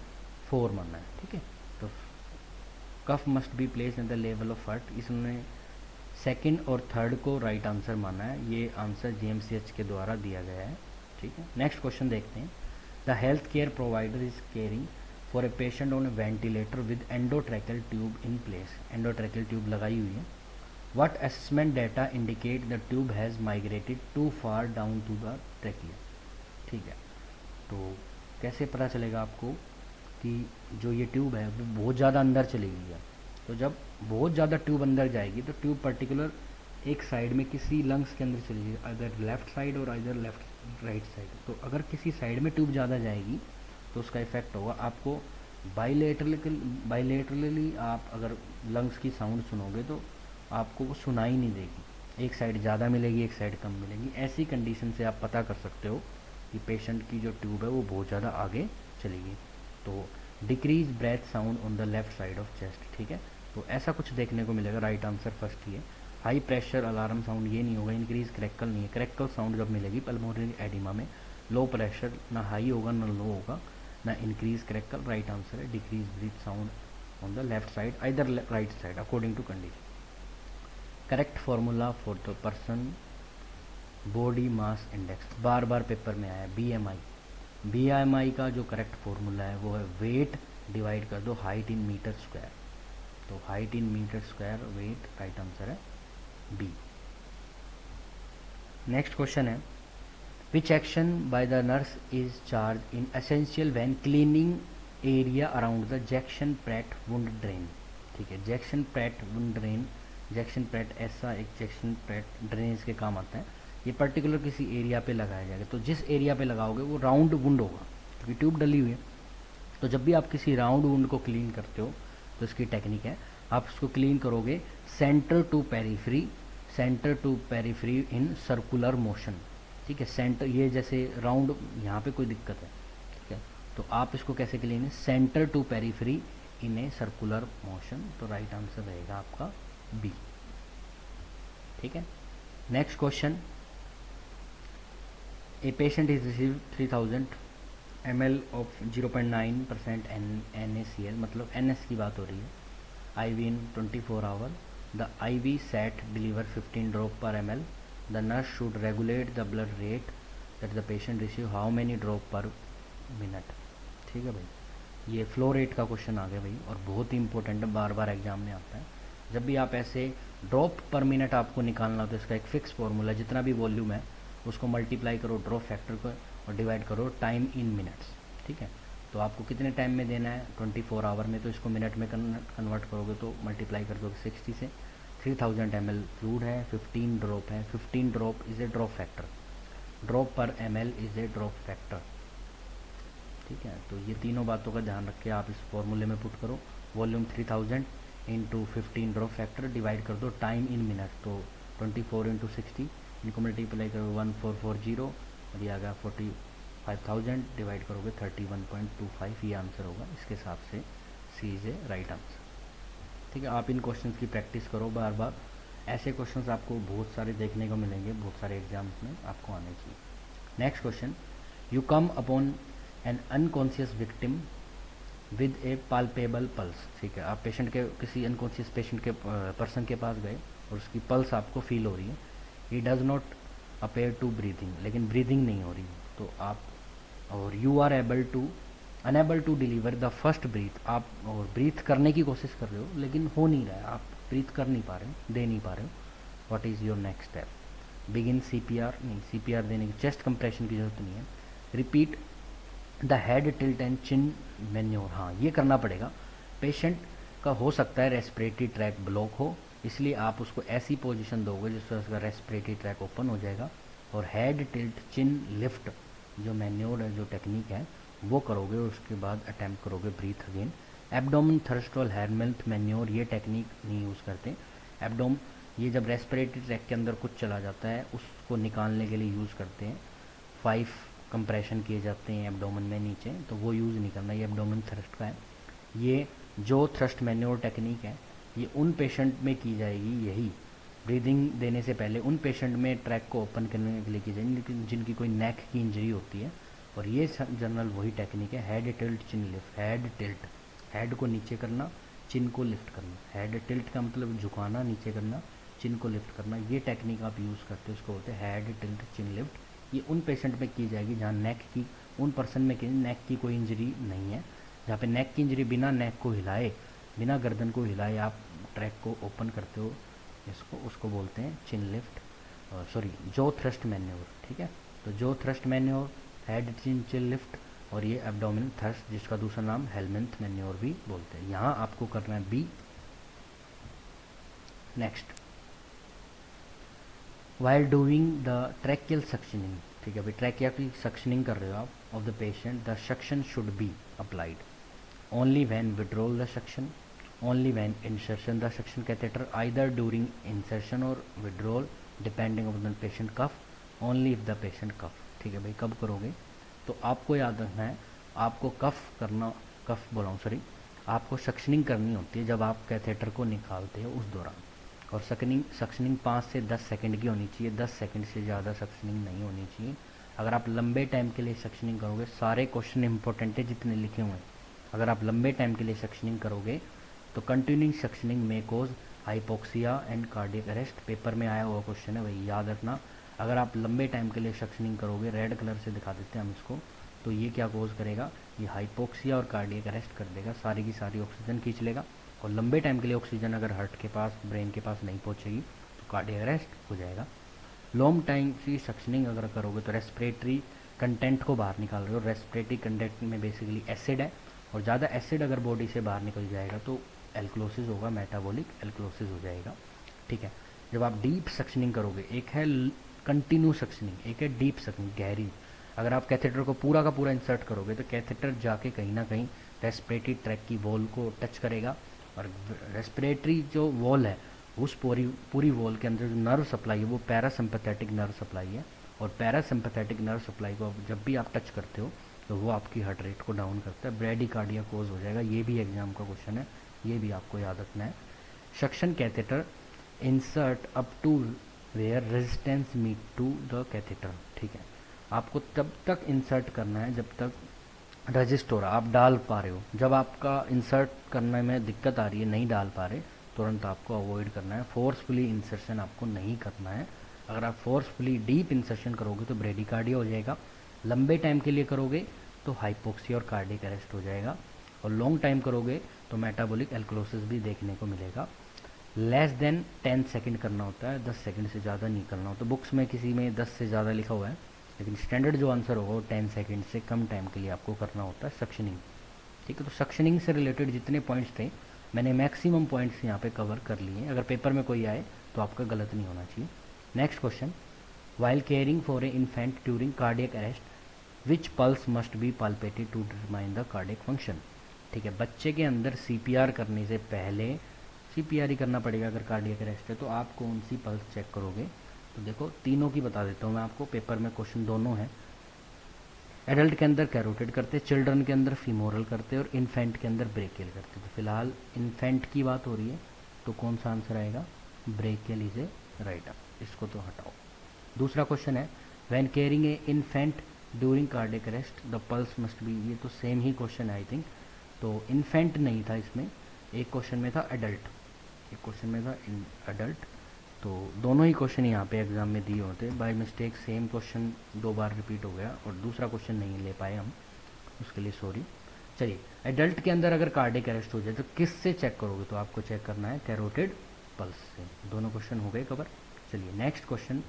4 मानना है। ठीक है, तो cuff must be place in the level of heart, इसमें सेकंड और थर्ड को राइट आंसर माना है। ये आंसर GMCH के द्वारा दिया गया है। ठीक है, नेक्स्ट क्वेश्चन देखते हैं। The health care provider is caring for a patient on a ventilator with endotracheal tube in place. Endotracheal tube लगाई हुई है। What assessment data indicate the tube has migrated too far down to the trachea. ठीक है, तो कैसे पता चलेगा आपको कि जो ये ट्यूब है वो बहुत ज़्यादा अंदर चली गई है। तो जब बहुत ज़्यादा ट्यूब अंदर जाएगी तो ट्यूब पर्टिकुलर एक साइड में किसी लंग्स के अंदर चली जाएगी, अगर लेफ्ट साइड और इधर लेफ्ट राइट साइड। तो अगर किसी साइड में ट्यूब ज़्यादा जाएगी तो उसका इफेक्ट होगा आपको बाइलेटरली। आप अगर लंग्स की साउंड सुनोगे तो आपको वो सुनाई नहीं देगी, एक साइड ज़्यादा मिलेगी एक साइड कम मिलेगी। ऐसी कंडीशन से आप पता कर सकते हो कि पेशेंट की जो ट्यूब है वो बहुत ज़्यादा आगे चलेगी। तो decrease breath sound on the left side of chest. ठीक है, तो ऐसा कुछ देखने को मिलेगा। राइट आंसर फर्स्ट ही है। हाई प्रेशर अलार्म साउंड ये नहीं होगा। इंक्रीज क्रैकल नहीं है, क्रैकल साउंड जब मिलेगी पल्मोनरी एडिमा में। लो प्रेशर ना हाई होगा ना लो होगा ना इंक्रीज क्रैकल। राइट आंसर है decrease breath sound on the left side either right side according to condition. Correct formula for the person body mass index, बार बार पेपर में आया BMI। BMI का जो करेक्ट फॉर्मूला है वो है वेट डिवाइड कर दो हाइट इन मीटर स्क्वायर। तो height in metre square weight, right answer है B। नेक्स्ट क्वेश्चन है which action by the nurse is charge in essential when cleaning area around the Jackson Pratt wound drain. ठीक है, Jackson Pratt wound drain, Jackson Pratt ऐसा एक जैक्सन प्रैट ड्रेनेज के काम आता है। ये पर्टिकुलर किसी एरिया पे लगाया जाएगा, तो जिस एरिया पे लगाओगे वो राउंड वुंड होगा क्योंकि ट्यूब डली हुई है। तो जब भी आप किसी राउंड वुंड को क्लीन करते हो तो इसकी टेक्निक है, आप उसको क्लीन करोगे centre to periphery, centre to periphery in circular motion. ठीक है, सेंटर ये जैसे राउंड, यहाँ पे कोई दिक्कत है। ठीक है, तो आप इसको कैसे क्लीन है, centre to periphery in a circular motion. तो राइट आंसर रहेगा आपका B। ठीक है, next question. A patient is receive 3000 ml of 0.9% NaCl, मतलब NS की बात हो रही है। IV in 24 hour, the IV set deliver 15 drop per ml. The nurse should regulate the blood rate that the patient receive how many drop per minute। ठीक है भाई, ये फ्लो रेट का क्वेश्चन आ गया भाई और बहुत ही इंपॉर्टेंट है, बार बार एग्जाम में आता है। जब भी आप ऐसे ड्रॉप पर मिनट आपको निकालना हो तो इसका एक फिक्स फॉर्मूला, जितना भी वॉल्यूम है उसको मल्टीप्लाई करो ड्रॉप फैक्टर को और डिवाइड करो टाइम इन मिनट्स। ठीक है, तो आपको कितने टाइम में देना है 24 आवर में, तो इसको मिनट में कन्वर्ट करोगे तो मल्टीप्लाई कर दोगे 60 से। 3000 ml फ्लूड है, 15 ड्रॉप है, 15 drop is a drop factor, drop पर ml is a drop factor. ठीक है, तो ये तीनों बातों का ध्यान रख के आप इस फॉर्मूले में पुट करो, volume 3000 into 15 drop factor divide कर दो टाइम इन मिनट, तो 24 इंटू 60, इनको मल्टीप्लाई करो 1440 और ये आ गया 45,000 डिवाइड करोगे 31.25, ये आंसर होगा। इसके हिसाब से सी इज़ ए राइट आंसर। ठीक है, आप इन क्वेश्चंस की प्रैक्टिस करो बार बार, ऐसे क्वेश्चंस आपको बहुत सारे देखने को मिलेंगे, बहुत सारे एग्जाम्स में आपको आने चाहिए। Next question, you come upon N unconscious victim with A palpable pulse. ठीक है, आप पेशेंट के किसी अनकॉन्शियस पेशेंट के पर्सन के पास गए और उसकी पल्स आपको फील हो रही है, he does not appear to breathing, लेकिन ब्रीथिंग नहीं हो रही, तो आप और you are unable to deliver the first breath, आप और ब्रीथ करने की कोशिश कर रहे हो लेकिन हो नहीं रहा है, आप ब्रीथ कर नहीं पा रहे हो, दे नहीं पा रहे हो, what is your next step? Begin CPR, नहीं CPR देने की, चेस्ट कंप्रेशन की जरूरत नहीं है, repeat the head tilt and chin manure, हाँ ये करना पड़ेगा। पेशेंट का हो सकता है रेस्पिरेटरी ट्रैक ब्लॉक हो, इसलिए आप उसको ऐसी पोजीशन दोगे जिससे उसका रेस्पिरेटरी ट्रैक ओपन हो जाएगा, और हेड टिल्ट चिन लिफ्ट जो मैन्योर है, जो टेक्निक है वो करोगे, और उसके बाद अटैम्प्ट करोगे ब्रीथ अगेन। एब्डोमेन थ्रस्ट और हेलमेंथ मैन्योर ये टेक्निक नहीं यूज़ करते। एब्डोम ये जब रेस्पिरेटरी ट्रैक के अंदर कुछ चला जाता है उसको निकालने के लिए यूज़ करते हैं, 5 कंप्रेशन किए जाते हैं एब्डोमेन में नीचे, तो वो यूज़ नहीं करना, ये एब्डोमेन थ्रस्ट का है। ये जो थ्रस्ट मैन्योर टेक्निक है ये उन पेशेंट में की जाएगी, यही ब्रीदिंग देने से पहले उन पेशेंट में ट्रैक को ओपन करने के लिए की जाएगी जिनकी कोई नेक की इंजरी होती है, और ये जनरल वही टेक्निक है, हेड टिल्ट चिन लिफ्ट। हेड टिल्ट, हेड को नीचे करना, चिन को लिफ्ट करना, हेड टिल्ट का मतलब झुकाना, नीचे करना, चिन को लिफ्ट करना, ये टेक्निक आप यूज़ करते हो, उसको बोलते हैं हेड टिल्ट चिन लिफ्ट। ये उन पेशेंट में की जाएगी जहाँ नेक की, उन पर्सन में की नेक की कोई इंजरी नहीं है, जहाँ पे नेक की इंजरी बिना नेक को हिलाए, बिना गर्दन को हिलाए आप ट्रैक को ओपन करते हो, इसको उसको बोलते हैं चिन लिफ्ट, सॉरी जो थ्रस्ट मैन्योर। ठीक है, तो जो थ्रस्ट मैन्योर, हेड चिन लिफ्ट, और ये एब्डोमिन थ्रस्ट जिसका दूसरा नाम हेलमेंथ मैन्योर भी बोलते हैं। यहाँ आपको करना है B. Next, while doing the tracheal suctioning, ठीक है भाई, ट्रैकिया की सक्शनिंग कर रहे हो आप of the patient, the suction should be applied only when withdrawal the suction, only when insertion the suction catheter, either during insertion or withdrawal depending on the patient cough, only if the patient cough। ठीक है भाई, कब करोगे? तो आपको याद रखना है, आपको कफ बोला हूँ सॉरी, आपको सक्शनिंग करनी होती है जब आप कैथेटर को निकालते हो उस दौरान, और सक्शनिंग 5 से 10 सेकंड की होनी चाहिए, 10 सेकंड से ज़्यादा सक्शनिंग नहीं होनी चाहिए। अगर आप लंबे टाइम के लिए सक्शनिंग करोगे, सारे क्वेश्चन इंपॉर्टेंट है जितने लिखे हुए हैं, अगर आप लंबे टाइम के लिए सक्शनिंग करोगे तो कंटिन्यूइंग सक्शनिंग में cause hypoxia and cardiac arrest, paper में आया हुआ क्वेश्चन है वही याद रखना। अगर आप लंबे टाइम के लिए सक्शनिंग करोगे, रेड कलर से दिखा देते हैं हम इसको, तो ये क्या कोज करेगा, ये हाइपोक्सिया और कार्डियक अरेस्ट कर देगा, सारी की सारी ऑक्सीजन खींच लेगा, और लंबे टाइम के लिए ऑक्सीजन अगर हार्ट के पास, ब्रेन के पास नहीं पहुँचेगी तो कार्डियक अरेस्ट हो जाएगा। लॉन्ग टाइम की सक्शनिंग अगर करोगे तो रेस्पिरेटरी कंटेंट को बाहर निकाल रहे हो, रेस्पिरेटरी कंटेंट में बेसिकली एसिड है, और ज़्यादा एसिड अगर बॉडी से बाहर निकल जाएगा तो एल्कलोसिस होगा, मेटाबॉलिक एल्कलोसिस हो जाएगा। ठीक है, जब आप डीप सक्शनिंग करोगे, एक है कंटिन्यू सक्शनिंग, एक है डीप सक्शनिंग गहरी, अगर आप कैथेटर को पूरा का पूरा इंसर्ट करोगे तो कैथेटर जाके कहीं ना कहीं रेस्पिरेटरी ट्रैक की वॉल को टच करेगा, और रेस्पिरेटरी जो वॉल है उस पूरी वॉल के अंदर जो नर्व सप्लाई है वो पैरासिम्पैथेटिक नर्व सप्लाई है, और पैरासिम्पैथेटिक नर्व सप्लाई को जब भी आप टच करते हो तो वो आपकी हार्ट रेट को डाउन करता है, ब्रेडिकार्डिया कोज हो जाएगा। ये भी एग्जाम का क्वेश्चन है, ये भी आपको याद रखना है। Suction catheter insert up to where resistance meet to the catheter. ठीक है, आपको तब तक इंसर्ट करना है जब तक रजिस्ट हो रहा, आप डाल पा रहे हो। जब आपका इंसर्ट करने में दिक्कत आ रही है, नहीं डाल पा रहे, तुरंत आपको अवॉइड करना है, फोर्सफुली इंसर्शन आपको नहीं करना है। अगर आप फोर्सफुली डीप इंसर्शन करोगे तो ब्रेडिकार्डिया हो जाएगा, लंबे टाइम के लिए करोगे तो हाइपोक्सिया और कार्डियक अरेस्ट हो जाएगा, और लॉन्ग टाइम करोगे तो मेटाबॉलिक एल्कलोसिस भी देखने को मिलेगा। लेस देन 10 सेकंड करना होता है, 10 सेकंड से ज़्यादा नहीं करना होता। बुक्स में किसी में 10 से ज़्यादा लिखा हुआ है, लेकिन स्टैंडर्ड जो आंसर होगा वो 10 सेकंड से कम टाइम के लिए आपको करना होता है सक्शनिंग। ठीक है, तो सक्शनिंग से रिलेटेड जितने पॉइंट्स थे मैंने मैक्सिमम पॉइंट्स यहाँ पे कवर कर लिए। अगर पेपर में कोई आए तो आपका गलत नहीं होना चाहिए। Next question, while caring for a infant during cardiac arrest which pulse must be palpated to determine the cardiac function. ठीक है, बच्चे के अंदर सीपीआर करने से पहले सीपीआर ही करना पड़ेगा अगर कार्डियक अरेस्ट है, तो आप कौन सी पल्स चेक करोगे। तो देखो तीनों की बता देता हूँ मैं आपको, पेपर में क्वेश्चन दोनों हैं। एडल्ट के अंदर कैरोटिड करते, चिल्ड्रन के अंदर फीमोरल करते और इन्फेंट के अंदर ब्रेकियल करते। तो फिलहाल इन्फेंट की बात हो रही है, तो कौन सा आंसर आएगा, brachial is A right answer, इसको तो हटाओ। दूसरा क्वेश्चन है, when caring A infant during cardiac arrest the pulse must B, ये तो सेम ही क्वेश्चन है आई थिंक। तो इन्फेंट नहीं था इसमें, एक क्वेश्चन में था एडल्ट, एक क्वेश्चन में था एडल्ट। तो दोनों ही क्वेश्चन यहाँ पे एग्जाम में दिए होते, बाय मिस्टेक सेम क्वेश्चन दो बार रिपीट हो गया और दूसरा क्वेश्चन नहीं ले पाए हम, उसके लिए सॉरी। चलिए, एडल्ट के अंदर अगर कार्डियक अरेस्ट हो जाए तो किस से चेक करोगे, तो आपको चेक करना है कैरोटिड पल्स से। दोनों क्वेश्चन हो गए कवर। चलिए next question,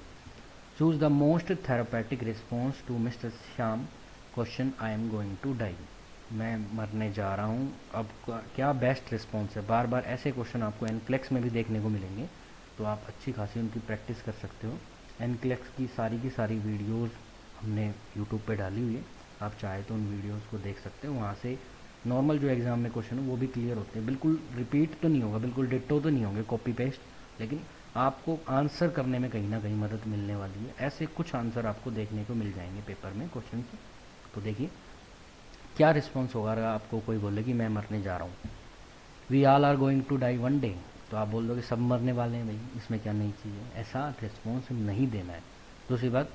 choose the most therapeutic response to Mr Shyam question I am going to die. मैं मरने जा रहा हूँ, अब क्या बेस्ट रिस्पॉन्स है। बार बार ऐसे क्वेश्चन आपको एनक्लेक्स में भी देखने को मिलेंगे, तो आप अच्छी खासी उनकी प्रैक्टिस कर सकते हो। एनक्लेक्स की सारी वीडियोस हमने यूट्यूब पे डाली हुई है, आप चाहे तो उन वीडियोस को देख सकते हो। वहाँ से नॉर्मल जो एग्ज़ाम में क्वेश्चन है वो भी क्लियर होते हैं, बिल्कुल रिपीट तो नहीं होगा, बिल्कुल डिट्टो तो नहीं होंगे कॉपी पेस्ट, लेकिन आपको आंसर करने में कहीं ना कहीं मदद मिलने वाली है। ऐसे कुछ आंसर आपको देखने को मिल जाएंगे पेपर में क्वेश्चन से। तो देखिए क्या रिस्पॉन्स होगा अगर आपको कोई बोले कि मैं मरने जा रहा हूँ, we all are going to die one day, तो आप बोल दो कि सब मरने वाले हैं भाई, इसमें क्या नई चीज़ है, ऐसा रिस्पॉन्स नहीं देना है। दूसरी बात,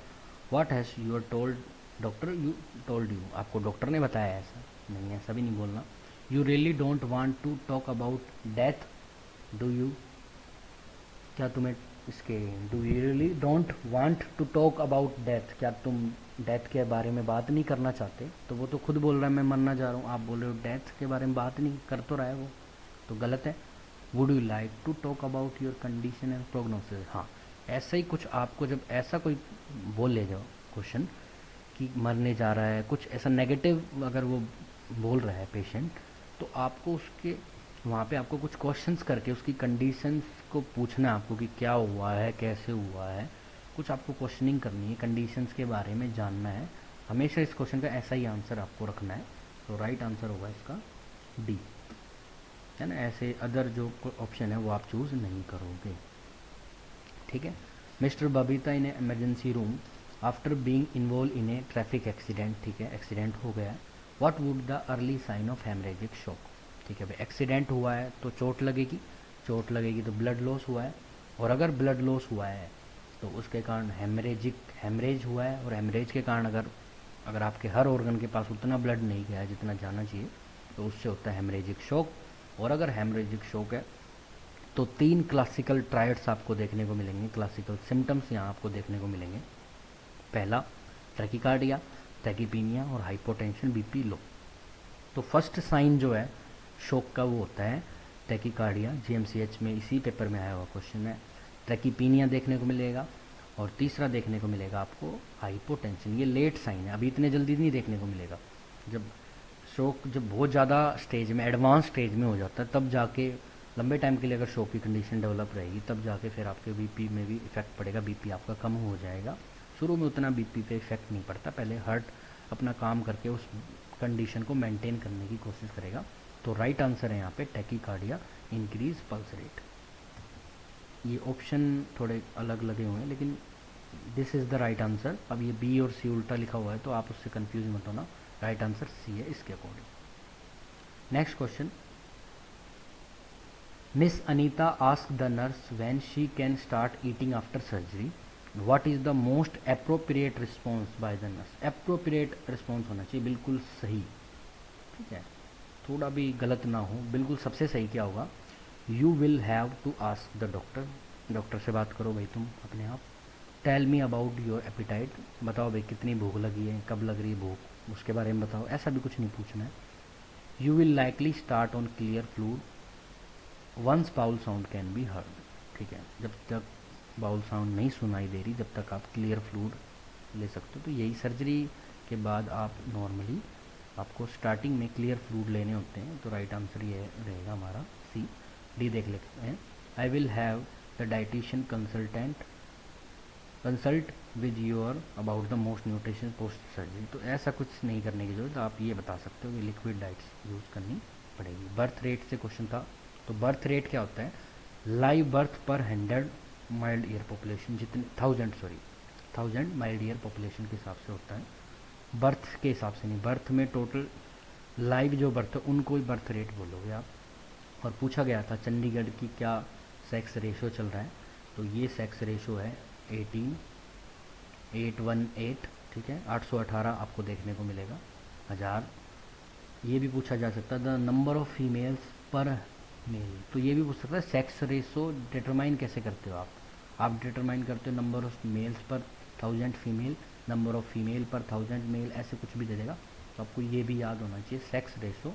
what has your told doctor you told you, आपको डॉक्टर ने बताया ऐसा नहीं, ऐसा भी नहीं बोलना। You really don't want to talk about death do you, क्या तुम्हें इसके, do you really don't want to talk about death, क्या तुम डेथ के बारे में बात नहीं करना चाहते। तो वो तो खुद बोल रहा है मैं मरना जा रहा हूँ, आप बोल रहे हो डेथ के बारे में बात नहीं कर, तो रहा है वो, तो गलत है। Would you like to talk about your condition and prognosis, हाँ ऐसा ही कुछ आपको, जब ऐसा कोई बोल ले जाओ क्वेश्चन कि मरने जा रहा है, कुछ ऐसा नेगेटिव अगर वो बोल रहा है पेशेंट, तो आपको उसके वहाँ पे आपको कुछ क्वेश्चंस करके उसकी कंडीशंस को पूछना है आपको कि क्या हुआ है, कैसे हुआ है, कुछ आपको क्वेश्चनिंग करनी है, कंडीशंस के बारे में जानना है। हमेशा इस क्वेश्चन का ऐसा ही आंसर आपको रखना है। तो राइट आंसर होगा इसका डी, है ना। ऐसे अदर जो ऑप्शन है वो आप चूज नहीं करोगे, ठीक है। Mr Babita in emergency room after being involve in a traffic accident, ठीक है, एक्सीडेंट हो गया है। What would the early sign of haemorrhagic shock, ठीक है भाई, एक्सीडेंट हुआ है तो चोट लगेगी, चोट लगेगी तो ब्लड लॉस हुआ है, और अगर ब्लड लॉस हुआ है तो उसके कारण हेमरेज हुआ है, और हेमरेज के कारण अगर आपके हर ऑर्गन के पास उतना ब्लड नहीं गया है जितना जाना चाहिए, तो उससे होता है हेमरेजिक शॉक। और अगर हेमरेजिक शॉक है तो 3 क्लासिकल ट्रायड्स आपको देखने को मिलेंगे, क्लासिकल सिम्टम्स यहाँ आपको देखने को मिलेंगे। पहला ट्रैकिकार्डिया, टैकीपीनिया और हाइपोटेंशन, बीपी लो। तो फर्स्ट साइन जो है शॉक का वो होता है टैकीकार्डिया, जीएमसीएच में इसी पेपर में आया हुआ क्वेश्चन है। ट्रैकीपीनिया देखने को मिलेगा, और तीसरा देखने को मिलेगा आपको हाइपोटेंशन, ये लेट साइन है, अभी इतने जल्दी नहीं देखने को मिलेगा। जब शॉक जब बहुत ज़्यादा स्टेज में, एडवांस स्टेज में हो जाता है, तब जाके लंबे टाइम के लिए अगर शॉक की कंडीशन डेवलप रहेगी, तब जाके फिर आपके बीपी में भी इफेक्ट पड़ेगा, बीपी आपका कम हो जाएगा। शुरू में उतना बीपी पे इफेक्ट नहीं पड़ता, पहले हार्ट अपना काम करके उस कंडीशन को मेंटेन करने की कोशिश करेगा। तो राइट आंसर है यहाँ पे टैकीकार्डिया, इंक्रीज पल्स रेट। ये ऑप्शन थोड़े अलग लगे हुए हैं, लेकिन this is the right answer. अब ये बी और सी उल्टा लिखा हुआ है तो आप उससे कंफ्यूज मत होना, राइट आंसर सी है इसके according. Next question, miss Anita ask the nurse when she can start eating after surgery, what is the most appropriate response bye the nurse. Appropriate response होना चाहिए, बिल्कुल सही, ठीक है, थोड़ा भी गलत ना हो, बिल्कुल सबसे सही क्या होगा, you will have to ask the doctor, doctor से बात करो भाई तुम अपने आप। Tell me about your appetite, बताओ भाई कितनी भूख लगी है, कब लग रही है भूख, उसके बारे में बताओ, ऐसा भी कुछ नहीं पूछना है। You will likely start on clear fluid once bowel sound can be heard, ठीक है, जब तक बाउल साउंड नहीं सुनाई दे रही जब तक आप क्लियर फ्लूइड ले सकते हो। तो यही सर्जरी के बाद आप नॉर्मली आपको स्टार्टिंग में क्लियर फ्लूइड लेने होते हैं। तो राइट आंसर ये रहेगा हमारा सी। डी देख लेते हैं। I will have the dietitian consult with your about the most nutrition post surgery. तो ऐसा कुछ नहीं करने की जरूरत, आप ये बता सकते हो कि लिक्विड डाइट्स यूज़ करनी पड़ेगी। बर्थ रेट से क्वेश्चन था, तो बर्थ रेट क्या होता है? लाइव बर्थ पर 100 माइल्ड ईयर पॉपुलेशन, जितने 1000 माइल्ड ईयर पॉपुलेशन के हिसाब से होता है, बर्थ के हिसाब से नहीं। बर्थ में टोटल लाइव जो बर्थ है उनको ही बर्थ रेट बोलोगे आप। और पूछा गया था चंडीगढ़ की क्या सेक्स रेशो चल रहा है, तो ये सेक्स रेशो है 18818, ठीक है, 818 आपको देखने को मिलेगा 1000। ये भी पूछा जा सकता है द नंबर ऑफ फीमेल्स पर मेल, तो ये भी पूछ सकता है सेक्स रेशो डिटरमाइन कैसे करते हो आप डिटरमाइन करते हो नंबर ऑफ मेल्स पर 1000 फीमेल, नंबर ऑफ फीमेल पर 1000 मेल, ऐसे कुछ भी दे देगा। तो आपको ये भी याद होना चाहिए सेक्स रेशो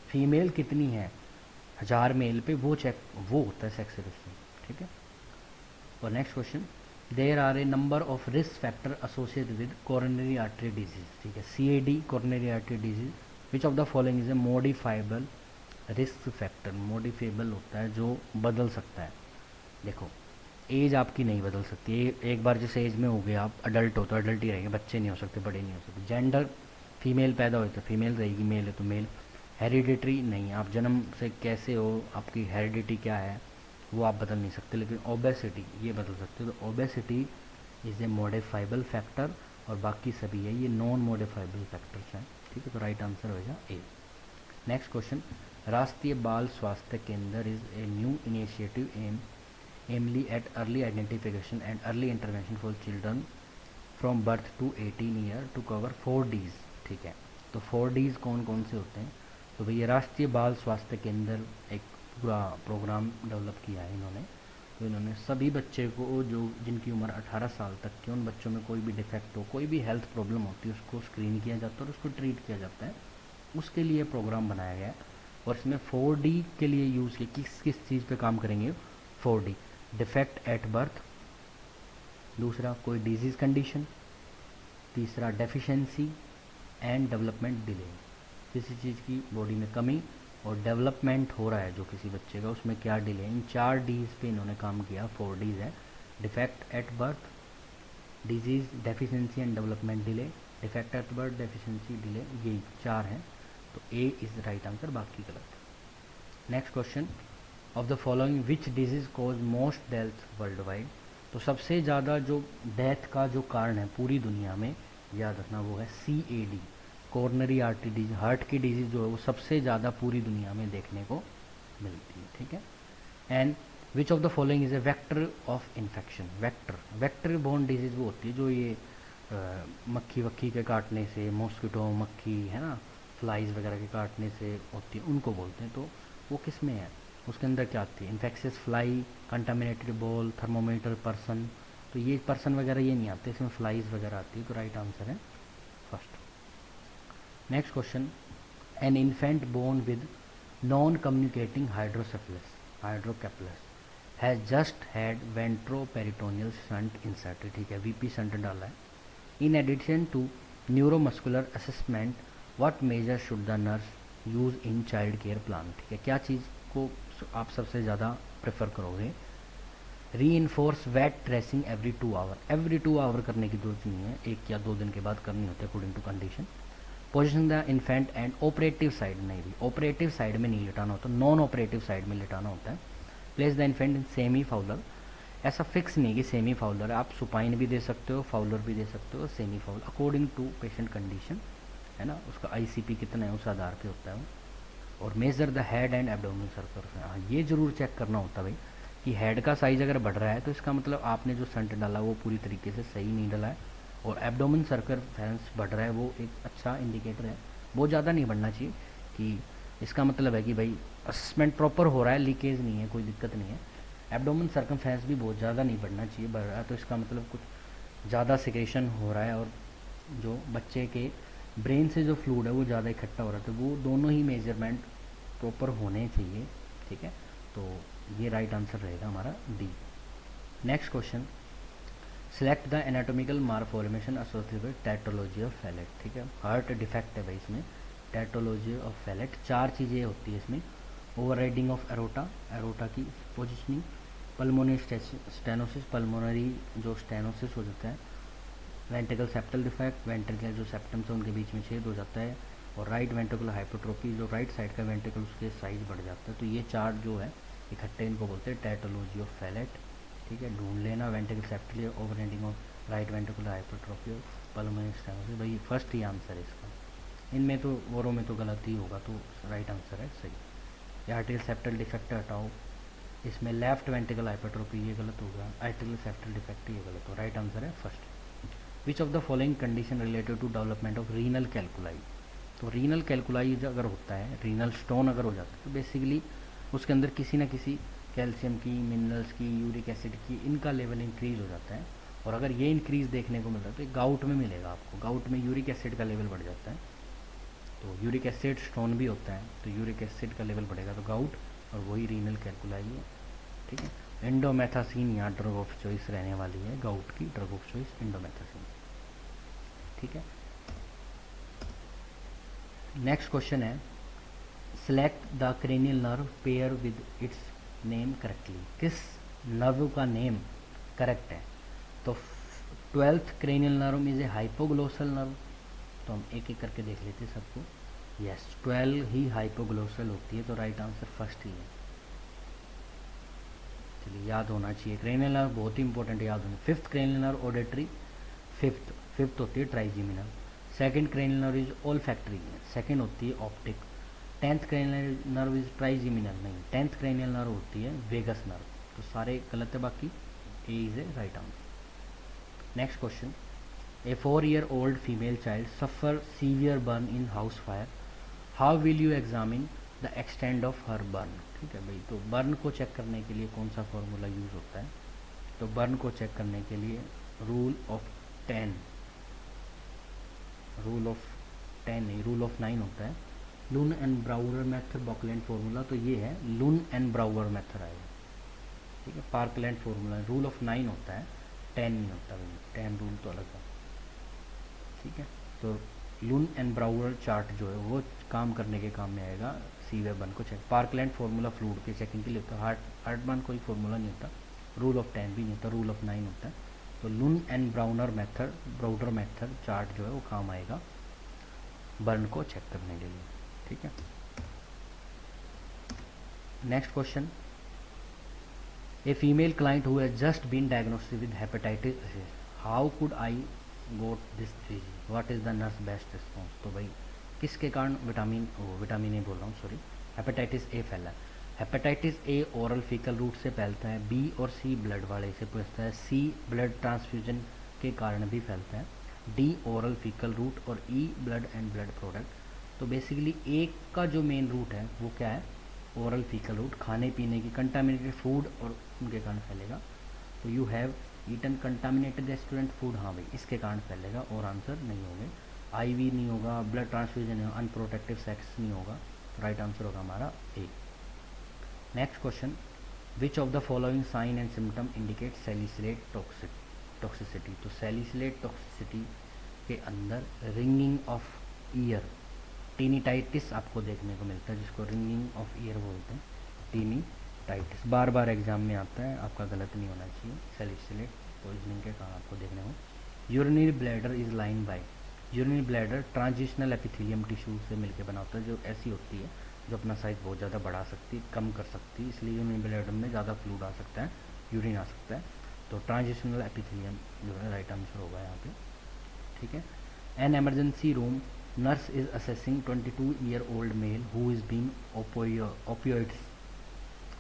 फीमेल कितनी है 1000 मेल पे, वो होता है सेक्स रेशो, ठीक है। और next question, there are a number of risk factor associated with coronary artery disease, ठीक है, CAD coronary artery disease, which of the following is a modifiable risk factor. Modifiable होता है जो बदल सकता है। देखो एज आपकी नहीं बदल सकती, एक बार जिस एज में हो गए आप अडल्ट हो तो अडल्ट ही रहेंगे, बच्चे नहीं हो सकते, बड़े नहीं हो सकते। जेंडर फीमेल पैदा हो तो फीमेल रहेगी, मेल है तो मेल। हेरिडिटरी नहीं, आप जन्म से कैसे हो, आपकी हेरिडिटी क्या है वो आप बदल नहीं सकते, लेकिन ओबेसिटी ये बदल सकते हो। तो obesity is a modifiable factor और बाकी सभी है ये नॉन मॉडिफाइबल फैक्टर्स हैं, ठीक है। तो राइट आंसर होगा ए। नेक्स्ट क्वेश्चन, राष्ट्रीय Bal Swasthya Kendra is a new initiative aimed at early identification and early intervention for children from birth to 18 year to cover 4 Ds, ठीक है। तो 4 Ds कौन कौन से होते हैं? तो भैया राष्ट्रीय बाल स्वास्थ्य केंद्र एक पूरा प्रोग्राम डेवलप किया है इन्होंने। तो इन्होंने सभी बच्चे को जो जिनकी उम्र 18 साल तक की, उन बच्चों में कोई भी डिफेक्ट हो, कोई भी हेल्थ प्रॉब्लम होती है, उसको स्क्रीन किया जाता है और उसको ट्रीट किया जाता है, उसके लिए प्रोग्राम बनाया गया है। और इसमें 4D के लिए यूज़ किया, किस किस चीज़ पे काम करेंगे 4D, डिफेक्ट एट बर्थ, दूसरा कोई डिजीज़ कंडीशन, तीसरा डेफिशिएंसी एंड डेवलपमेंट डिले, किसी चीज़ की बॉडी में कमी और डेवलपमेंट हो रहा है जो किसी बच्चे का, उसमें क्या डिले। इन 4 Ds पे इन्होंने काम किया। 4 Ds है defect at birth, disease, deficiency and development delay, defect at birth, deficiency delay, यही 4 हैं। तो ए इज़ राइट आंसर, बाकी गलत। Next question, of the following which disease cause most death world wide. तो सबसे ज़्यादा जो डेथ का जो कारण है पूरी दुनिया में, याद रखना वो है CAD coronary artery disease, heart की डिजीज़ जो है वो सबसे ज़्यादा पूरी दुनिया में देखने को मिलती है, ठीक है। And which of the following is A vector of infection. Vector borne disease वो होती है जो ये मक्खी वक्खी के काटने से, मॉस्किटो मक्खी है ना, फ्लाइज वगैरह के काटने से होती है, उनको बोलते हैं। तो वो किस में है, उसके अंदर क्या आती है? Infectious fly, contaminated ball, thermometer, person. तो ये पर्सन वगैरह ये नहीं आते, इसमें फ्लाइज वगैरह आती है। तो राइट आंसर है first. Next question, an infant born with non communicating hydrocephalus has just had ventriculoperitoneal shunt inserted, ठीक है, VP शंट डाला है। In addition to neuromuscular assessment what measure should the nurse use in child care plan, ठीक है, क्या चीज़ को आप सबसे ज़्यादा प्रेफर करोगे? Reinforce wet dressing every 2 hour, every 2 hour करने की जरूरत नहीं है, 1 या 2 दिन के बाद करनी होती है according to condition. Position the infant and operative side, नहीं भी ऑपरेटिव साइड में नहीं लिटाना होता, नॉन ऑपरेटिव साइड में लिटाना होता है। Place the infant in semi Fowler, ऐसा फिक्स नहीं कि सेमी फाउलर है, आप सुपाइन भी दे सकते हो, फाउलर भी दे सकते हो, semi Fowler according to patient condition, है ना, उसका ICP कितना है उस आधार पे होता है। और measure the head and abdominal circle, हाँ ये जरूर चेक करना होता है भाई कि हेड का साइज अगर बढ़ रहा है तो इसका मतलब आपने जो शंट डाला वो पूरी तरीके से सही नहीं डाला है, और एब्डोमिन सर्कमफेरेंस बढ़ रहा है वो एक अच्छा इंडिकेटर है, बहुत ज़्यादा नहीं बढ़ना चाहिए, कि इसका मतलब है कि भाई असेसमेंट प्रॉपर हो रहा है, लीकेज नहीं है, कोई दिक्कत नहीं है। एब्डोमिन सर्कमफेरेंस भी बहुत ज़्यादा नहीं बढ़ना चाहिए, बढ़ रहा है तो इसका मतलब कुछ ज़्यादा सिक्रेशन हो रहा है, और जो बच्चे के ब्रेन से जो फ्लूइड है वो ज़्यादा इकट्ठा हो रहा है, तो वो दोनों ही मेजरमेंट प्रॉपर होने चाहिए, ठीक है। तो ये राइट आंसर रहेगा हमारा D. Next question, select the anatomical malformation associated with tetralogy of Fallot, ठीक है। हार्ट डिफेक्ट है भाई इसमें, टैटोलॉजी ऑफ फैलेट। चार चीज़ें होती है इसमें, over riding of aorta, aorta की पोजिशनिंग, पल्मोनरी स्टेनोसिस, पल्मोनरी जो स्टेनोसिस हो जाता है, वेंट्रिकल सेप्टल डिफेक्ट, वेंट्रिकल जो सेप्टम्स है उनके बीच में छेद हो जाता है, और राइट वेंट्रिकुलर हाइपोट्रोफी, जो राइट साइड का वेंट्रिकल उसके साइज बढ़ जाता है। तो ये चार जो है इकट्ठे इनको बोलते हैं टैटोलॉजी ऑफ फैलेट, ठीक है। ढूंढ लेना, ventricle septal, over riding of right ventricular hypertrophy, pulmonary stenosis, भाई फर्स्ट ही आंसर है इसका। इनमें तो औरों में तो गलत ही होगा, तो राइट आंसर है सही। ये आर्टिकल सेप्टल डिफेक्ट हटाओ, इसमें लेफ्ट वेंट्रिकल हाइपरट्रोफी ये गलत होगा, आर्टिकल सेप्टल डिफेक्ट ये गलत हो, राइट आंसर है first. Which of the following condition related to development of renal calculi, तो रीनल कैलकुलाई अगर होता है, रीनल स्टोन अगर हो जाता है, तो बेसिकली उसके अंदर किसी न किसी कैल्शियम की, मिनरल्स की, यूरिक एसिड की, इनका लेवल इंक्रीज हो जाता है। और अगर ये इंक्रीज देखने को मिलता है तो गाउट में मिलेगा आपको, गाउट में यूरिक एसिड का लेवल बढ़ जाता है, तो यूरिक एसिड स्टोन भी होता है, तो यूरिक एसिड का लेवल बढ़ेगा तो गाउट, और वही रीनल कैलकुलाई है, ठीक है। इंडोमेथासिन यहाँ ड्रग ऑफ चॉइस रहने वाली है, गाउट की ड्रग ऑफ चॉइस इंडोमेथासिन, ठीक है। नेक्स्ट क्वेश्चन है, select the cranial nerve pair with its name correctly, किस नर्व का नेम करेक्ट है। तो 12th cranial nerve is a hypoglossal nerve, तो हम एक एक करके देख लेते हैं सबको। यस, 12 ही हाइपोग्लोसल होती है, तो राइट आंसर फर्स्ट ही है। चलिए याद होना चाहिए, क्रेनियल नर्व बहुत ही इंपॉर्टेंट याद होना। 5th cranial nerve auditory, fifth होती है trigeminal. 2nd cranial nerve is olfactory, second होती है optic. 10th cranial nerve is trigeminal, नहीं, 10th क्रेनियल नर्व होती है वेगस नर्व, तो सारे गलत है, बाकी A is A right answer. Next question, a 4-year-old female child suffer severe burn in house fire, how will you examine the extent of her burn, ठीक है भाई। तो बर्न को चेक करने के लिए कौन सा फॉर्मूला यूज होता है, तो बर्न को चेक करने के लिए रूल ऑफ 10, रूल ऑफ 10 नहीं, रूल ऑफ 9 होता है, लुन एंड ब्राउअर मेथड, बॉकलैंड फॉर्मूला, तो ये है लुन एंड ब्राउअर मेथड आएगा, ठीक है। पार्कलैंड फॉर्मूला, रूल ऑफ 9 होता है, 10 नहीं होता भाई, 10 रूल तो अलग है, ठीक है। तो लुन एंड ब्राउअर चार्ट जो है वो काम करने के काम में आएगा, सीवियर बर्न को चेक। पार्कलैंड फॉर्मूला फ्लूइड के चेकिंग के लिए होता है, हार्टबर्न कोई फॉर्मूला नहीं होता, रूल ऑफ 10 भी नहीं होता, रूल ऑफ 9 होता है। तो Lun and Browder method chart जो है वो काम आएगा बर्न को चेक करने के लिए, ठीक है। Next question, a female client who has just been diagnosed with hepatitis, how could I got this disease, what is the nurse best response. तो भाई किसके कारण विटामिन ए बोल रहा हूँ, सॉरी, हेपेटाइटिस ए फैला है। Hepatitis A oral faecal route से फैलता है, बी और सी ब्लड वाले से फैलता है, सी ब्लड ट्रांसफ्यूजन के कारण भी फैलता है, डी ओरल फीकल रूट, और ई ब्लड एंड ब्लड प्रोडक्ट। तो बेसिकली ए का जो मेन रूट है वो क्या है, ओरल फीकल रूट, खाने पीने की कंटामिनेटेड फूड और उनके कारण फैलेगा। तो you have eaten contaminated restaurant food, हाँ भाई इसके कारण फैलेगा, और आंसर नहीं होंगे, आईवी नहीं होगा, ब्लड ट्रांसफ्यूजन नहीं होगा, अनप्रोटेक्टिव सेक्स नहीं होगा, तो राइट आंसर होगा हमारा A. Next question, which of the following sign and symptom indicate salicylate toxicity. तो सैलिसिलेट टॉक्सिसिटी के अंदर रिंगिंग ऑफ ईयर, टीनीटाइटिस आपको देखने को मिलता है, जिसको रिंगिंग ऑफ ईयर बोलते हैं, टीनीटाइटिस बार बार एग्जाम में आता है, आपका गलत नहीं होना चाहिए। सैलिसिलेट पॉइजनिंग के कारण आपको देखने को। Urinary bladder is line by, urinary bladder transitional epithelium tissue से मिलकर बना होता है, जो ऐसी होती है जो अपना साइज बहुत ज़्यादा बढ़ा सकती है, कम कर सकती है, इसलिए यूरिनरी ब्लैडर में ज़्यादा फ्लूइड आ सकता है, यूरिन आ सकता है, तो ट्रांजिशनल एपिथेलियम जो है राइट आंसर होगा यहाँ पे, ठीक है। N emergency room, nurse is assessing 22-year-old mail who is being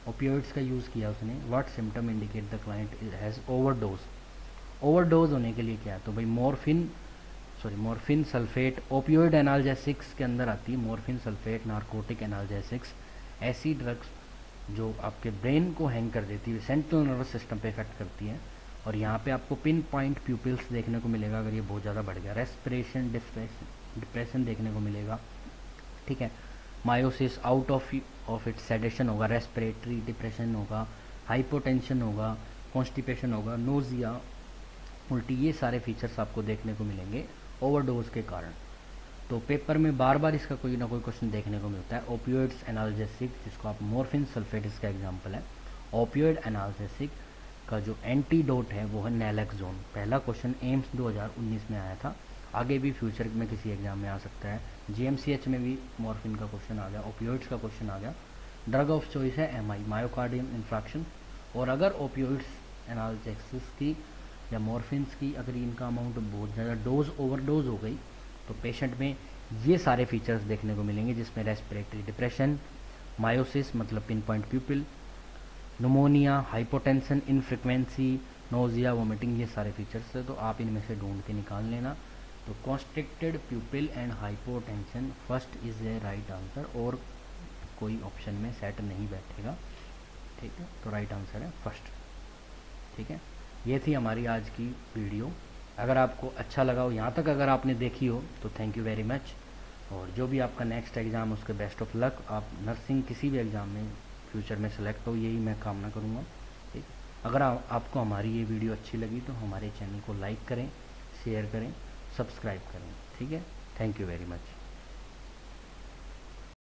opioids का यूज़ किया उसने, what symptom indicate the client has overdose होने के लिए क्या है, तो भाई मॉर्फिन सल्फेट, ओपियोइड एनाल्जेसिक्स के अंदर आती है, मॉर्फिन सल्फेट, नारकोटिक एनाल्जेसिक्स, ऐसी ड्रग्स जो आपके ब्रेन को हैंग कर देती है, सेंट्रल नर्वस सिस्टम पे इफेक्ट करती है, और यहाँ पे आपको पिन पॉइंट प्यूपिल्स देखने को मिलेगा अगर ये बहुत ज़्यादा बढ़ गया, रेस्पिरेशन डिप्रेशन देखने को मिलेगा, ठीक है। Miosis, out of of its sedation होगा, रेस्पिरेटरी डिप्रेशन होगा, हाइपोटेंशन होगा, कॉन्स्टिपेशन होगा, नोजिया, उल्टी, ये सारे फीचर्स आपको देखने को मिलेंगे ओवरडोज के कारण। तो पेपर में बार बार इसका कोई ना कोई क्वेश्चन देखने को मिलता है। ओपियोइड्स एनाल्जेसिक, जिसको आप मॉर्फिन सल्फेट इसका एग्जांपल है। ओपियोइड एनाल्जेसिक का जो एंटीडोट है वो है नैलेक्सोन। पहला क्वेश्चन एम्स 2019 में आया था, आगे भी फ्यूचर में किसी एग्जाम में आ सकता है। जीएमसीएच में भी मॉर्फिन का क्वेश्चन आ गया, ओपियोइड्स का क्वेश्चन आ गया। ड्रग ऑफ चॉइस है एमआई, मायोकार्डियम इंफ्रैक्शन। और अगर ओपियोइड्स एनाल्जेसिस की या मॉर्फिन्स की अगर इनका अमाउंट बहुत ज़्यादा ओवरडोज हो गई तो पेशेंट में ये सारे फीचर्स देखने को मिलेंगे, जिसमें रेस्पिरेटरी डिप्रेशन, मायोसिस मतलब pin point pupil, pneumonia, hypotension, infrequency, nausea, vomiting, ये सारे फीचर्स है। तो आप इनमें से ढूंढ के निकाल लेना। तो constricted प्यूपिल and hypotension first is A right answer, और कोई ऑप्शन में सेट नहीं बैठेगा। ठीक है, तो राइट आंसर है फर्स्ट। ठीक है, ये थी हमारी आज की वीडियो। अगर आपको अच्छा लगा हो, यहाँ तक अगर आपने देखी हो तो थैंक यू वेरी मच। और जो भी आपका नेक्स्ट एग्ज़ाम उसके बेस्ट ऑफ लक। आप नर्सिंग किसी भी एग्ज़ाम में फ्यूचर में सेलेक्ट हो, यही मैं कामना करूँगा। ठीक, अगर आपको हमारी ये वीडियो अच्छी लगी तो हमारे चैनल को लाइक करें, शेयर करें, सब्सक्राइब करें। ठीक है, थैंक यू वेरी मच।